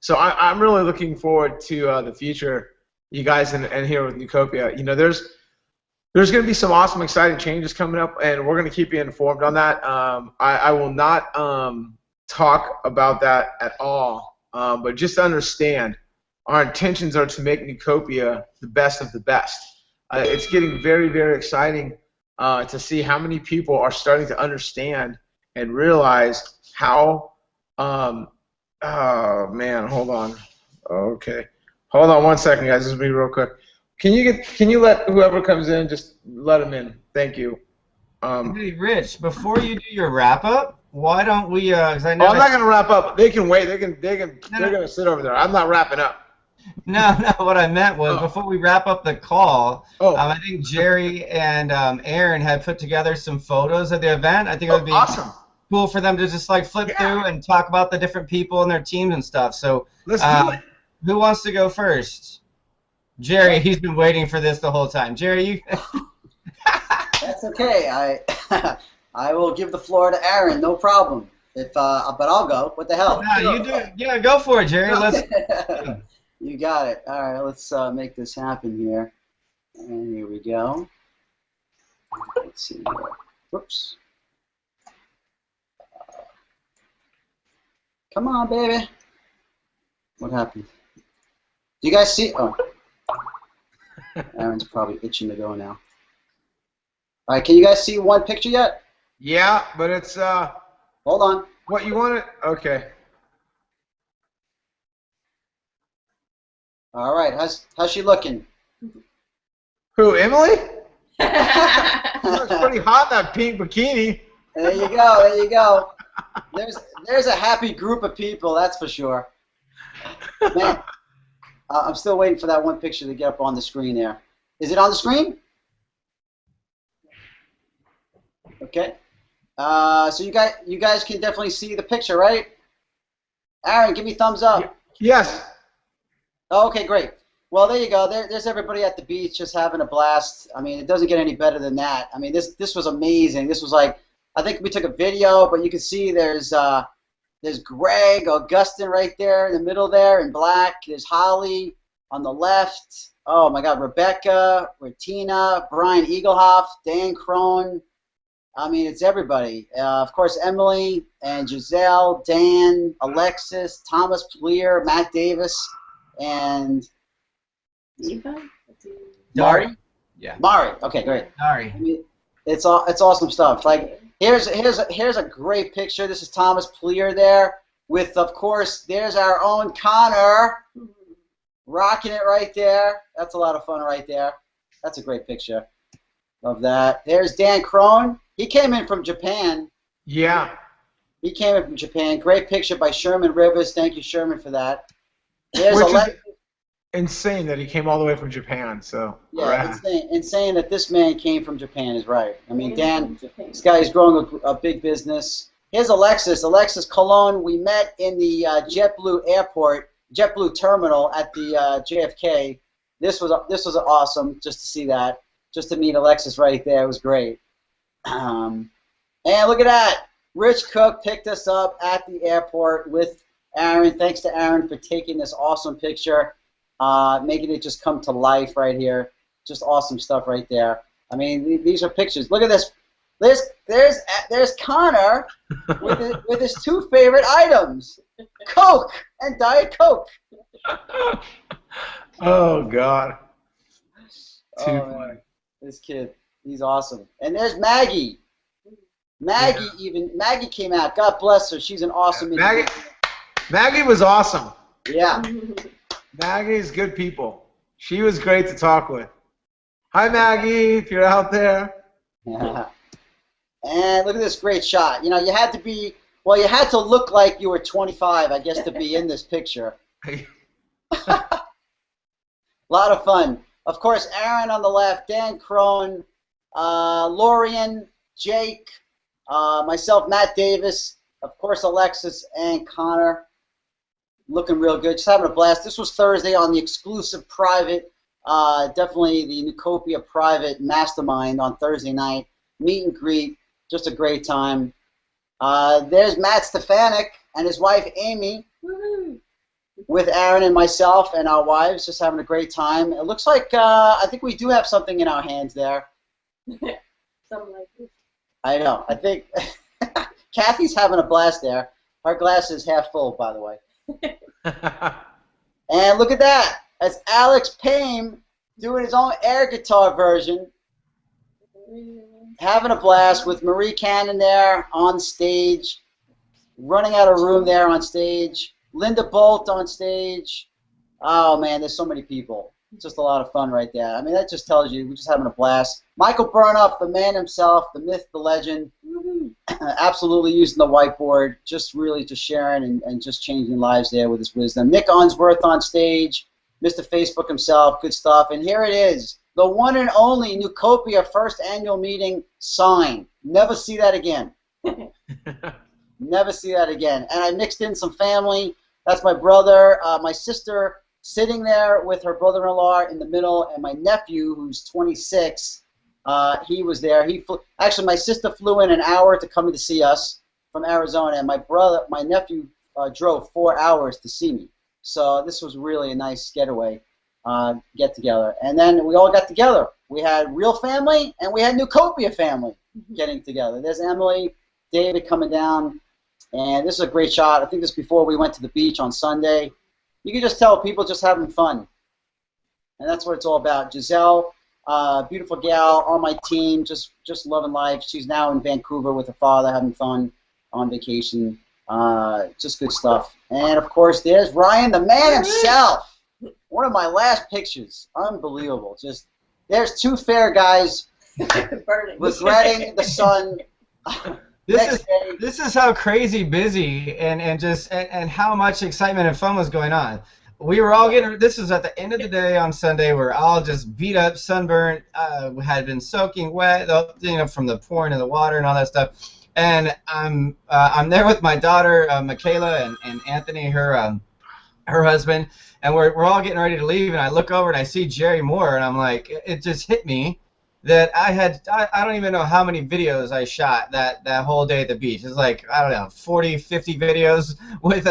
so I'm really looking forward to the future, you guys, and here with Neucopia. You know, there's going to be some awesome, exciting changes coming up, and we're going to keep you informed on that. I will not talk about that at all, but just understand our intentions are to make Neucopia the best of the best. It's getting very, very exciting to see how many people are starting to understand and realize how. Oh man, hold on. Okay, hold on one second, guys. This will be real quick. Can you let whoever comes in, just let them in? Thank you. Hey, Rich, before you do your wrap up, why don't we? Cause I know I'm not gonna wrap up. They can wait. They're gonna sit over there. I'm not wrapping up. No, what I meant was before we wrap up the call, I think Jerry and Aaron had put together some photos of the event. I think it would be awesome. Cool for them to just like flip through and talk about the different people and their teams and stuff. So let's do it. Who wants to go first? Jerry, he's been waiting for this the whole time. Jerry, you. That's okay. I will give the floor to Aaron, no problem. But I'll go. What the hell? No, you do it. Yeah, go for it, Jerry. Let's. You got it. All right, let's make this happen here. And here we go. Let's see here. Whoops. Come on, baby. What happened? Do you guys see? Oh. Aaron's probably itching to go now. All right, can you guys see one picture yet? Yeah, but it's Hold on. What you want it? Okay. All right, how's she looking? Who, Emily? She looks pretty hot in that pink bikini. There you go. There you go. There's a happy group of people, that's for sure. Man, I'm still waiting for that one picture to get up on the screen there. Is it on the screen? Okay. So you guys can definitely see the picture, right? Aaron, give me thumbs up. Yes. Oh, okay, great. Well, there you go. There's everybody at the beach just having a blast. I mean, it doesn't get any better than that. I mean, this was amazing. This was like, I think we took a video, but you can see there's Greg, Augustin right there in the middle there in black. There's Holly on the left. Oh my God, Rebecca, Retina, Brian Eaglehoff, Dan Crone. I mean, it's everybody. Of course, Emily and Giselle, Dan, Alexis, Thomas Pleer, Matt Davis, and Mari? Yeah. Mari. Okay, great. Mari. I mean, it's awesome stuff. Like here's a great picture. This is Thomas Pleer there with, of course, there's our own Connor rocking it right there. That's a lot of fun right there. That's a great picture of that. There's Dan Crone. He came in from Japan. Yeah. He came in from Japan. Great picture by Sherman Rivers. Thank you, Sherman, for that. There's Which is insane that he came all the way from Japan. So yeah, insane that this man came from Japan is right. I mean, Dan, this guy is growing a big business. Here's Alexis Cologne. We met in the JetBlue terminal at the JFK. This was awesome just to see that, just to meet Alexis right there. It was great. And look at that. Rich Cook picked us up at the airport with Aaron. Thanks to Aaron for taking this awesome picture. Making it just come to life right here. Just awesome stuff right there. I mean, these are pictures. Look at this. There's Connor with his two favorite items, Coke and Diet Coke. Oh God. Too Oh, funny. man. This kid, he's awesome. And there's Maggie. Maggie came out. God bless her. She's an awesome individual. Maggie was awesome. Yeah. Maggie's good people. She was great to talk with. Hi, Maggie, if you're out there. Yeah. And look at this great shot. You know, you had to look like you were 25, I guess, to be in this picture. A lot of fun. Of course, Aaron on the left, Dan Crone, Lorian, Jake, myself, Matt Davis, of course, Alexis and Connor. Looking real good, just having a blast. This was Thursday on the exclusive private, definitely the Neucopia private mastermind on Thursday night. Meet and greet, just a great time. There's Matt Stefanik and his wife Amy with Aaron and myself and our wives, just having a great time. It looks like, I think we do have something in our hands there. Something like this. I know, I think Kathy's having a blast there. Our glass is half full, by the way. And look at that. That's Alex Payne doing his own air guitar version. Having a blast with Marie Cannon there on stage. Running out of room there on stage. Linda Bolt on stage. Oh, man, there's so many people. It's just a lot of fun right there. I mean, that just tells you we're just having a blast. Michael Burnoff, the man himself, the myth, the legend. Absolutely using the whiteboard, just really just sharing and just changing lives there with his wisdom. Nick Onsworth on stage, Mr. Facebook himself, good stuff. And here it is, the one and only Neucopia first annual meeting sign. Never see that again. Never see that again. And I mixed in some family. That's my brother, my sister sitting there with her brother-in-law in the middle, and my nephew, who's 26. He was there. Actually, my sister flew in an hour to come to see us from Arizona, and my nephew drove 4 hours to see me. So this was really a nice getaway, get together. And then we all got together. We had real family, and we had Neucopia family getting together. There's Emily, David coming down, and this is a great shot. I think this is before we went to the beach on Sunday. You can just tell people just having fun, and that's what it's all about. Giselle. Beautiful gal on my team, just loving life. She's now in Vancouver with her father, having fun on vacation. Just good stuff. And of course, there's Ryan, the man himself. One of my last pictures. Unbelievable. Just there's two fair guys regretting the sun. This is how crazy busy and how much excitement and fun was going on. We were all getting. This was at the end of the day on Sunday. We were all just beat up, sunburned. We had been soaking wet, from the pouring of the water and all that stuff. And I'm there with my daughter, Michaela, and Anthony, her her husband, and we're all getting ready to leave, and I look over and I see Jerry Moore, and I'm like, it just hit me that I don't even know how many videos I shot that whole day at the beach. It's like, I don't know, 40, 50 videos with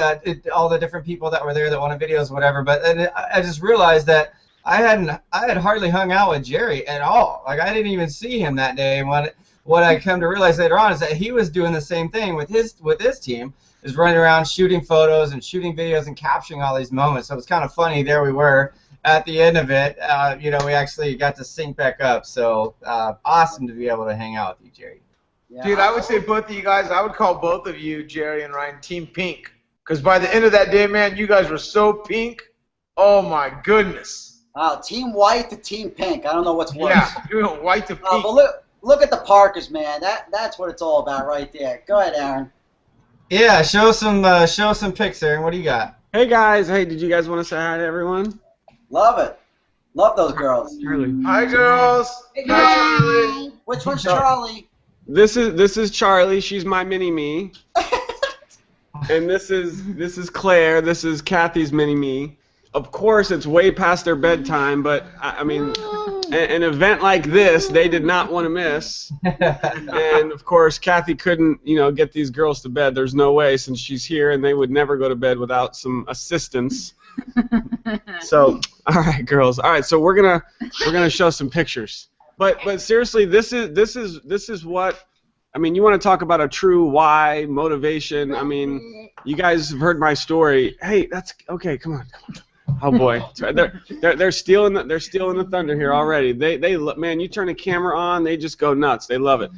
all the different people that were there that wanted videos, whatever. But then I just realized that I had hardly hung out with Jerry at all. Like, I didn't even see him that day. And what I come to realize later on is that he was doing the same thing with his team, is running around shooting photos and shooting videos and capturing all these moments. So it's kind of funny. There we were at the end of it. You know, we actually got to sync back up. So awesome to be able to hang out with you, Jerry. Yeah. Dude, I would say both of you guys, I would call both of you, Jerry and Ryan, Team Pink. Because by the end of that day, man, you guys were so pink. Oh, my goodness. Team White to Team Pink. I don't know what's worse. Yeah, you went white to pink. But look at the Parkers, man. That's what it's all about right there. Go ahead, Aaron. Yeah, show some pics, Aaron. What do you got? Hey guys, hey, did you guys want to say hi to everyone? Love it. Love those girls. Charlie. Hi, girls. Hey, hi, Charlie. Which one's Charlie? This is Charlie. She's my mini me. And this is Claire. This is Kathy's mini me. Of course, it's way past their bedtime, but I mean, an event like this, they did not want to miss. And of course, Kathy couldn't, get these girls to bed. There's no way, since she's here, and they would never go to bed without some assistance. So, all right, girls. All right, so we're gonna show some pictures. But seriously, this is what. I mean, you want to talk about a true why, motivation. I mean, you guys have heard my story. Hey, that's okay. Come on. Oh boy, they're stealing the thunder here already. They man, you turn a camera on, they just go nuts. They love it.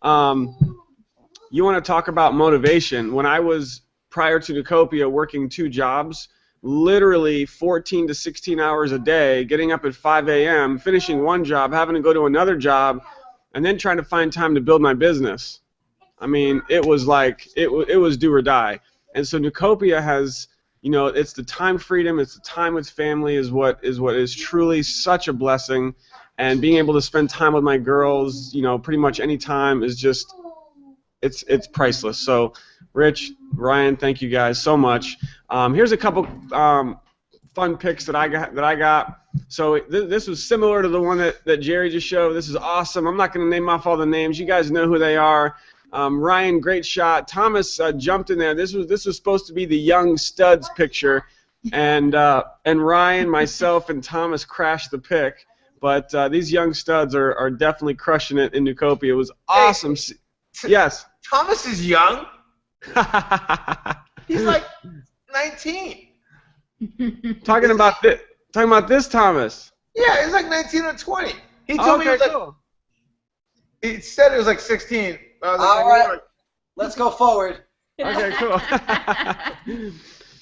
You want to talk about motivation? When I was prior to Neucopia working 2 jobs, literally 14 to 16 hours a day, getting up at 5 a.m., finishing one job, having to go to another job, and then trying to find time to build my business. I mean, it was like it was do or die. And so Neucopia has. It's the time freedom, it's the time with family is what is truly such a blessing, and being able to spend time with my girls, pretty much any time is just, it's priceless. So, Rich, Ryan, thank you guys so much. Here's a couple fun pics that I got. So this was similar to the one that Jerry just showed. This is awesome. I'm not going to name off all the names. You guys know who they are. Ryan, great shot. Thomas jumped in there. This was supposed to be the young studs picture, and Ryan, myself, and Thomas crashed the pic. But these young studs are definitely crushing it in Neucopia. It was awesome. Yes. Thomas is young. He's like 19. Talking about this Thomas. Yeah, he's like 19 or 20. He told me he was cool. He said it was like 16. All right, let's go forward. Okay, cool.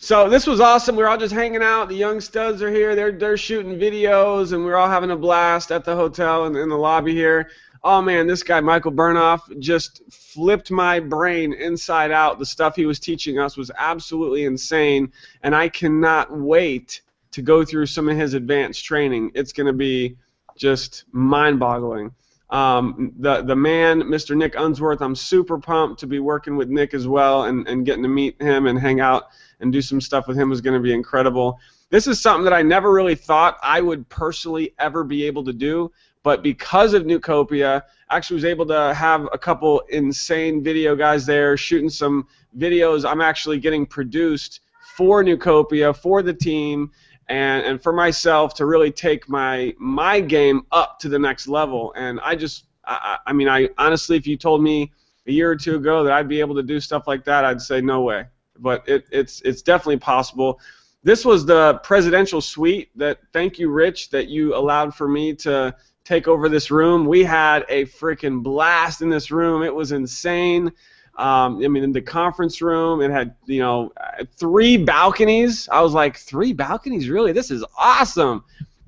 So this was awesome. We were all just hanging out. The young studs are here. They're shooting videos, and we're all having a blast at the hotel in the lobby here. Oh man, this guy Michael Burnoff just flipped my brain inside out. The stuff he was teaching us was absolutely insane, and I cannot wait to go through some of his advanced training. It's going to be just mind-boggling. The man, Mr. Nick Unsworth, I'm super pumped to be working with Nick as well, and getting to meet him and hang out and do some stuff with him is going to be incredible. This is something that I never really thought I would personally ever be able to do, but because of Neucopia, actually was able to have a couple insane video guys there shooting some videos. I'm actually getting produced for Neucopia, for the team, and for myself to really take my game up to the next level. And I mean, honestly, if you told me a year or two ago that I'd be able to do stuff like that, I'd say no way. But it's definitely possible. This was the presidential suite that, thank you, Rich, that you allowed for me to take over this room. We had a freaking blast in this room. It was insane. I mean, in the conference room, it had, 3 balconies. I was like, 3 balconies? Really? This is awesome.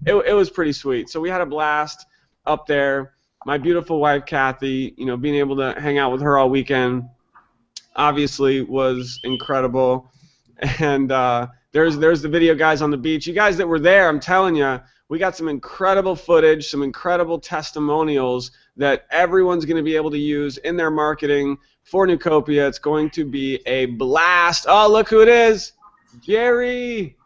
It was pretty sweet. So we had a blast up there. My beautiful wife, Kathy, being able to hang out with her all weekend obviously was incredible. And there's the video guys on the beach. You guys that were there, I'm telling you, we got some incredible footage, some incredible testimonials that everyone's going to be able to use in their marketing for Neucopia. It's going to be a blast. Oh, look who it is. Jerry.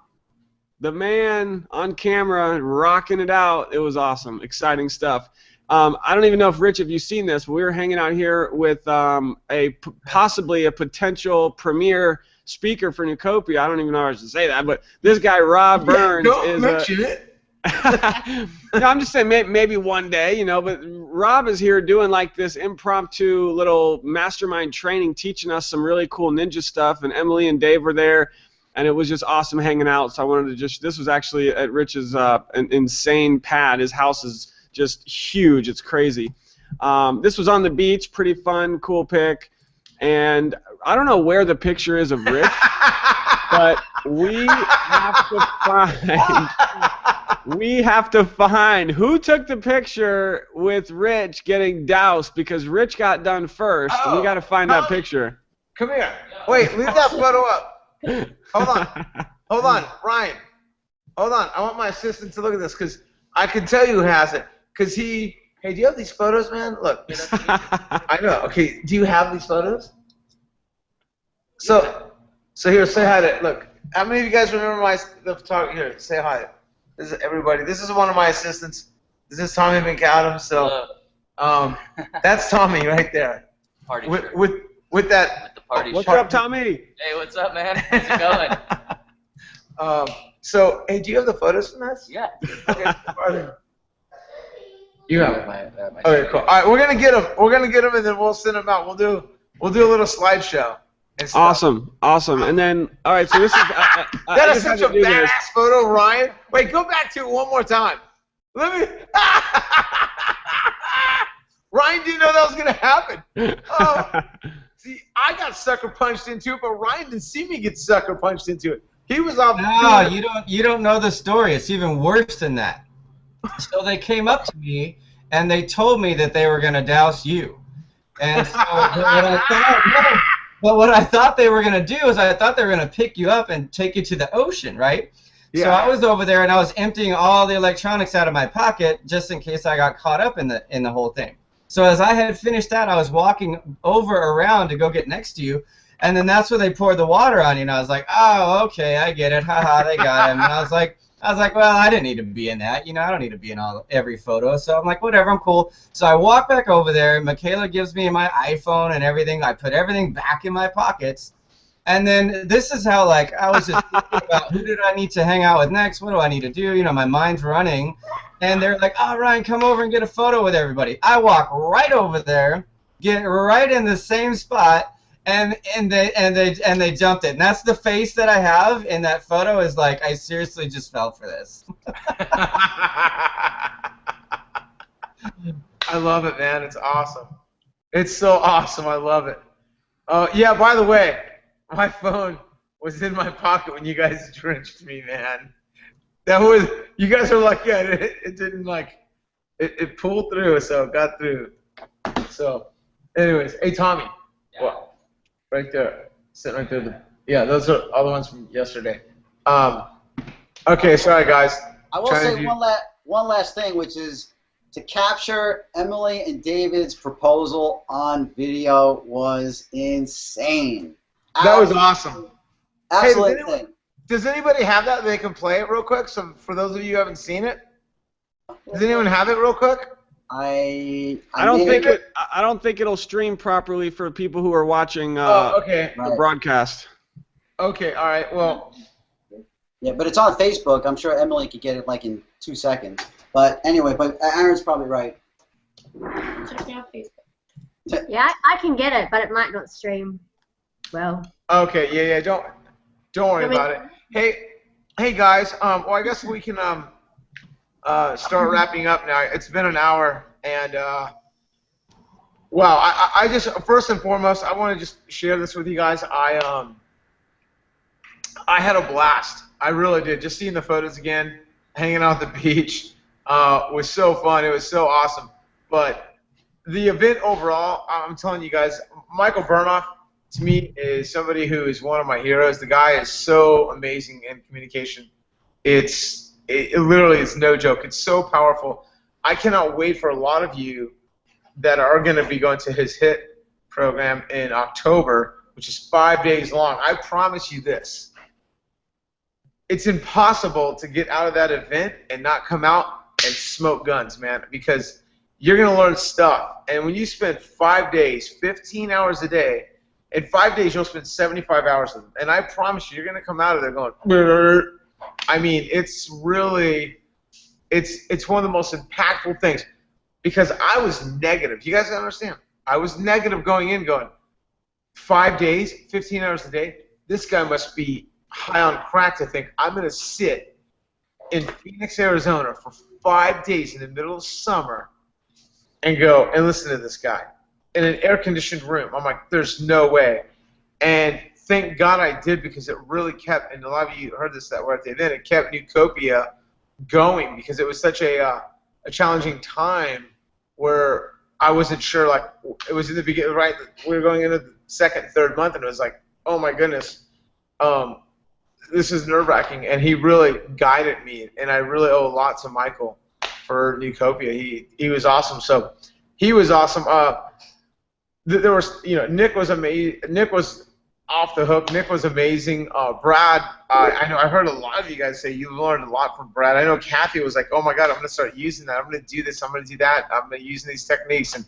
the man on camera rocking it out. It was awesome, exciting stuff. I don't even know if Rich, if you've seen this, but we were hanging out here with possibly a potential premier speaker for Neucopia. I don't even know how I should say that, but this guy Rob Burns don't mention it. No, I'm just saying maybe one day, you know. But Rob is here doing like this impromptu little mastermind training, teaching us some really cool ninja stuff. And Emily and Dave were there, and it was just awesome hanging out. So I wanted to just, this was actually at Rich's an insane pad. His house is just huge. It's crazy. This was on the beach, pretty fun, cool pic. And I don't know where the picture is of Rich, but we have to find who took the picture with Rich getting doused, because Rich got done first. We got to find that picture. Come here. Wait, leave that photo up. Hold on, Ryan. Hold on. I want my assistant to look at this, because I can tell you who has it. Because hey, do you have these photos, man? Look. I know. Okay, do you have these photos? So here, say hi to, look. How many of you guys remember the photographer? Here, say hi. This is everybody. This is one of my assistants. This is Tommy McAdams. So, that's Tommy right there. Party with, shirt. with that. With the party What's shirt. up, Tommy? Hey, what's up, man? How's it going? So, hey, do you have the photos from this? Yeah. Okay. You have it. My Okay, cool. All right, we're gonna get them. We're gonna get them, and then we'll send them out. We'll do a little slideshow. And stuff. Awesome. And then, all right, so this is. That is such a badass photo, Ryan. Wait, go back to it one more time. Let me. Ryan didn't know that was gonna happen. See, I got sucker punched into it, but Ryan didn't see me get sucker punched into it. He was off. No, you don't know the story. It's even worse than that. So they came up to me and they told me that they were gonna douse you, and so what I thought they were gonna do is I thought they were gonna pick you up and take you to the ocean, right? Yeah. So I was over there and I was emptying all the electronics out of my pocket just in case I got caught up in the whole thing. So as I had finished that, I was walking around to go get next to you, and then that's where they poured the water on you, and I was like, oh, okay, I get it, haha, they got him. And I was like, well, I didn't need to be in that, you know, I don't need to be in every photo, so I'm like, whatever, I'm cool. So I walk back over there, Michaela gives me my iPhone and everything, I put everything back in my pockets, and then this is how, like, I was just thinking about who did I need to hang out with next, what do I need to do, you know, my mind's running, and they're like, oh, Ryan, come over and get a photo with everybody. I walk right over there, get right in the same spot, and they jumped it. And that's the face that I have in that photo, is like, I seriously just fell for this. I love it, man. It's awesome. It's so awesome. I love it. Yeah, by the way, my phone was in my pocket when you guys drenched me, man. That was, you guys are lucky it didn't, like, it pulled through, so it got through. So, anyways, hey, Tommy. Yeah. Well, right there, sitting right there. Yeah, those are all the ones from yesterday. Okay, sorry guys. I will say one last thing, which is to capture Emily and David's proposal on video was insane. That was awesome. Absolute hey, thing. Does anybody have that? They can play it real quick. So for those of you who haven't seen it, does anyone have it real quick? I don't think it'll stream properly for people who are watching the broadcast. Okay, all right. Well, yeah, but it's on Facebook. I'm sure Emily could get it like in 2 seconds. But anyway, but Aaron's probably right. Check me out Facebook. Yeah, I can get it, but it might not stream well. Okay, yeah. Don't worry about it. Hey guys. Well, I guess we can start wrapping up now. It's been an hour, and well, I just, first and foremost, I want to just share this with you guys. I had a blast. I really did. Just seeing the photos again, hanging out at the beach, was so fun. It was so awesome. But the event overall, I'm telling you guys, Michael Burnoff, to me, is somebody who is one of my heroes. The guy is so amazing in communication. It literally is no joke. It's so powerful. I cannot wait for a lot of you that are going to be going to his HIT program in October, which is 5 days long. I promise you this. it's impossible to get out of that event and not come out and smoke guns, man, because you're going to learn stuff. And when you spend 5 days, 15 hours a day, in 5 days you'll spend 75 hours with them. And I promise you, you're going to come out of there going, brrr. I mean, it's really, it's one of the most impactful things, because I was negative. You guys understand? I was negative going in, going 5 days, 15 hours a day. This guy must be high on crack to think I'm going to sit in Phoenix, Arizona for 5 days in the middle of summer and go and listen to this guy in an air-conditioned room. I'm like, there's no way. And thank God I did, because it really kept, and a lot of you heard this that were at the event, it kept Neucopia going, because it was such a challenging time where I wasn't sure, like, it was in the beginning, right, we were going into the second, third month, and it was like, oh my goodness, this is nerve-wracking, and he really guided me, and I really owe a lot to Michael for Neucopia. He was awesome. So he was awesome. There was, Nick was amazing. Nick was off the hook. Nick was amazing. Brad, I know I heard a lot of you guys say you learned a lot from Brad. I know Kathy was like, oh my God, I'm going to start using that. I'm going to do this. I'm going to do that. I'm going to use these techniques. And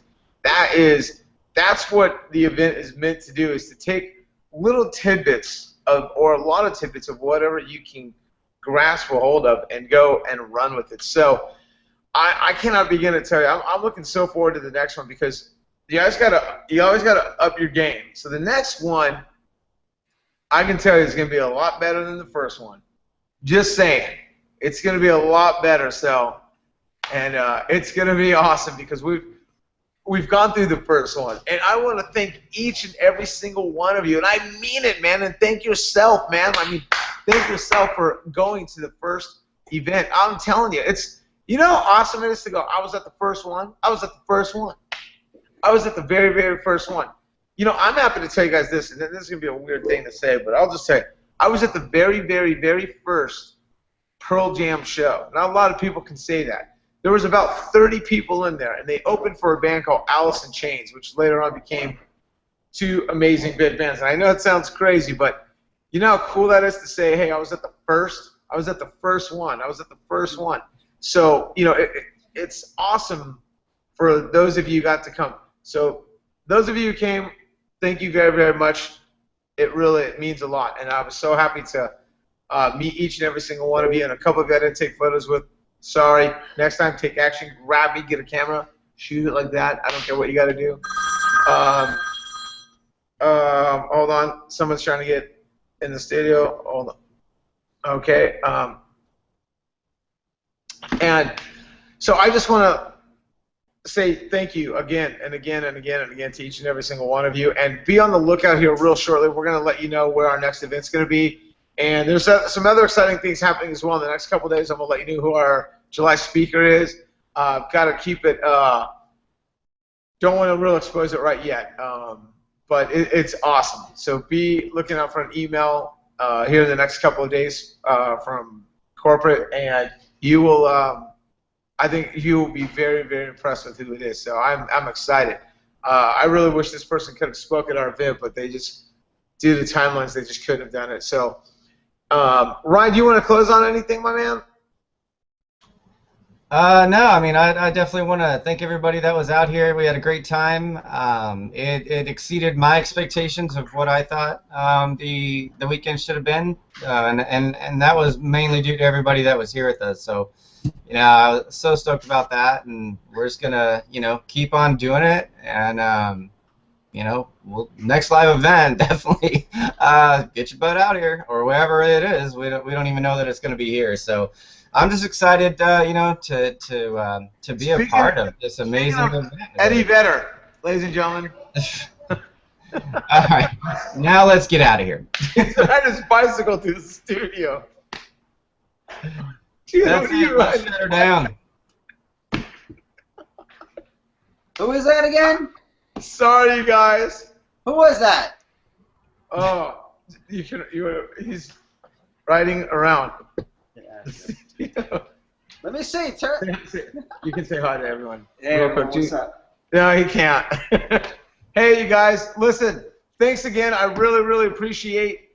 that's what the event is meant to do, is to take little tidbits or a lot of tidbits of whatever you can grasp a hold of and go and run with it. So I cannot begin to tell you. I'm looking so forward to the next one, because you always gotta up your game. So the next one, I can tell you, is going to be a lot better than the first one. Just saying, it's going to be a lot better. So, and it's going to be awesome, because we've gone through the first one, and I want to thank each and every single one of you, and I mean it, man. And thank yourself, man. I mean, thank yourself for going to the first event. I'm telling you, you know how awesome it is to go, I was at the first one. I was at the first one. I was at the very, very first one. I'm happy to tell you guys this, and this is going to be a weird thing to say, but I'll just say, I was at the very, very, very first Pearl Jam show. Not a lot of people can say that. There was about 30 people in there, and they opened for a band called Alice in Chains, which later on became two amazing big bands. And I know it sounds crazy, but you know how cool that is to say, hey, I was at the first one. I was at the first one. So, it's awesome for those of you who got to come. So those of you who came, thank you very, very much. It means a lot. And I was so happy to meet each and every single one of you. And a couple of you I didn't take photos with. Sorry. Next time, take action. Grab me, get a camera, shoot it like that. I don't care what you got to do. Hold on. Someone's trying to get in the studio. Hold on. Okay. And so I just want to say thank you again and again and again and again to each and every single one of you. And be on the lookout here real shortly. We're going to let you know where our next event's going to be. And there's some other exciting things happening as well in the next couple of days. I'm going to let you know who our July speaker is. Got to keep it, don't want to really expose it right yet. But it's awesome. So be looking out for an email here in the next couple of days from corporate, and you will, I think you will be very, very impressed with who it is. So I'm excited. I really wish this person could have spoken at our event, but they just, due to timelines, they just couldn't have done it. So, Ryan, do you want to close on anything, my man? No, I mean, I definitely want to thank everybody that was out here. We had a great time. It exceeded my expectations of what I thought the weekend should have been, and that was mainly due to everybody that was here with us. So, I was so stoked about that, and we're just gonna, keep on doing it, and next live event, definitely get your butt out here, or wherever it is. We don't even know that it's gonna be here. So. I'm just excited, to be a part of this amazing event. Eddie Vedder, ladies and gentlemen. All right, now let's get out of here. He's riding his bicycle to the studio. Dude, That's it. Let's shut her down. Who is that again? Sorry, you guys. Who was that? Oh, he's riding around. Let me see. You can say hi to everyone. Hey, everyone, what's up? No, he can't. Hey, you guys, listen. Thanks again. I really, really appreciate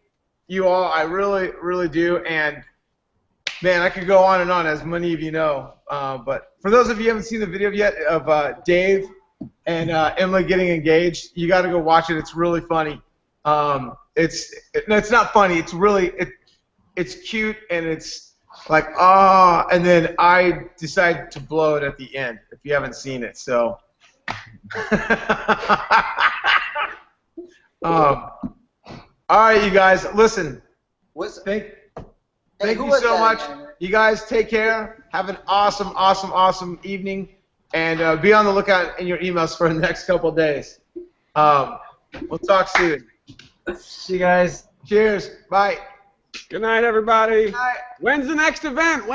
you all. I really, really do. And man, I could go on and on, as many of you know. But for those of you who haven't seen the video yet of Dave and Emily getting engaged, you got to go watch it. It's really funny. No, it's not funny. It's really it's cute, and it's like and then I decide to blow it at the end. If you haven't seen it, so. All right, you guys, listen. Thank you so much. You guys take care. Have an awesome, awesome, awesome evening, and be on the lookout in your emails for the next couple of days. We'll talk soon. See you guys. Cheers. Bye. Good night, everybody. Good night. When's the next event?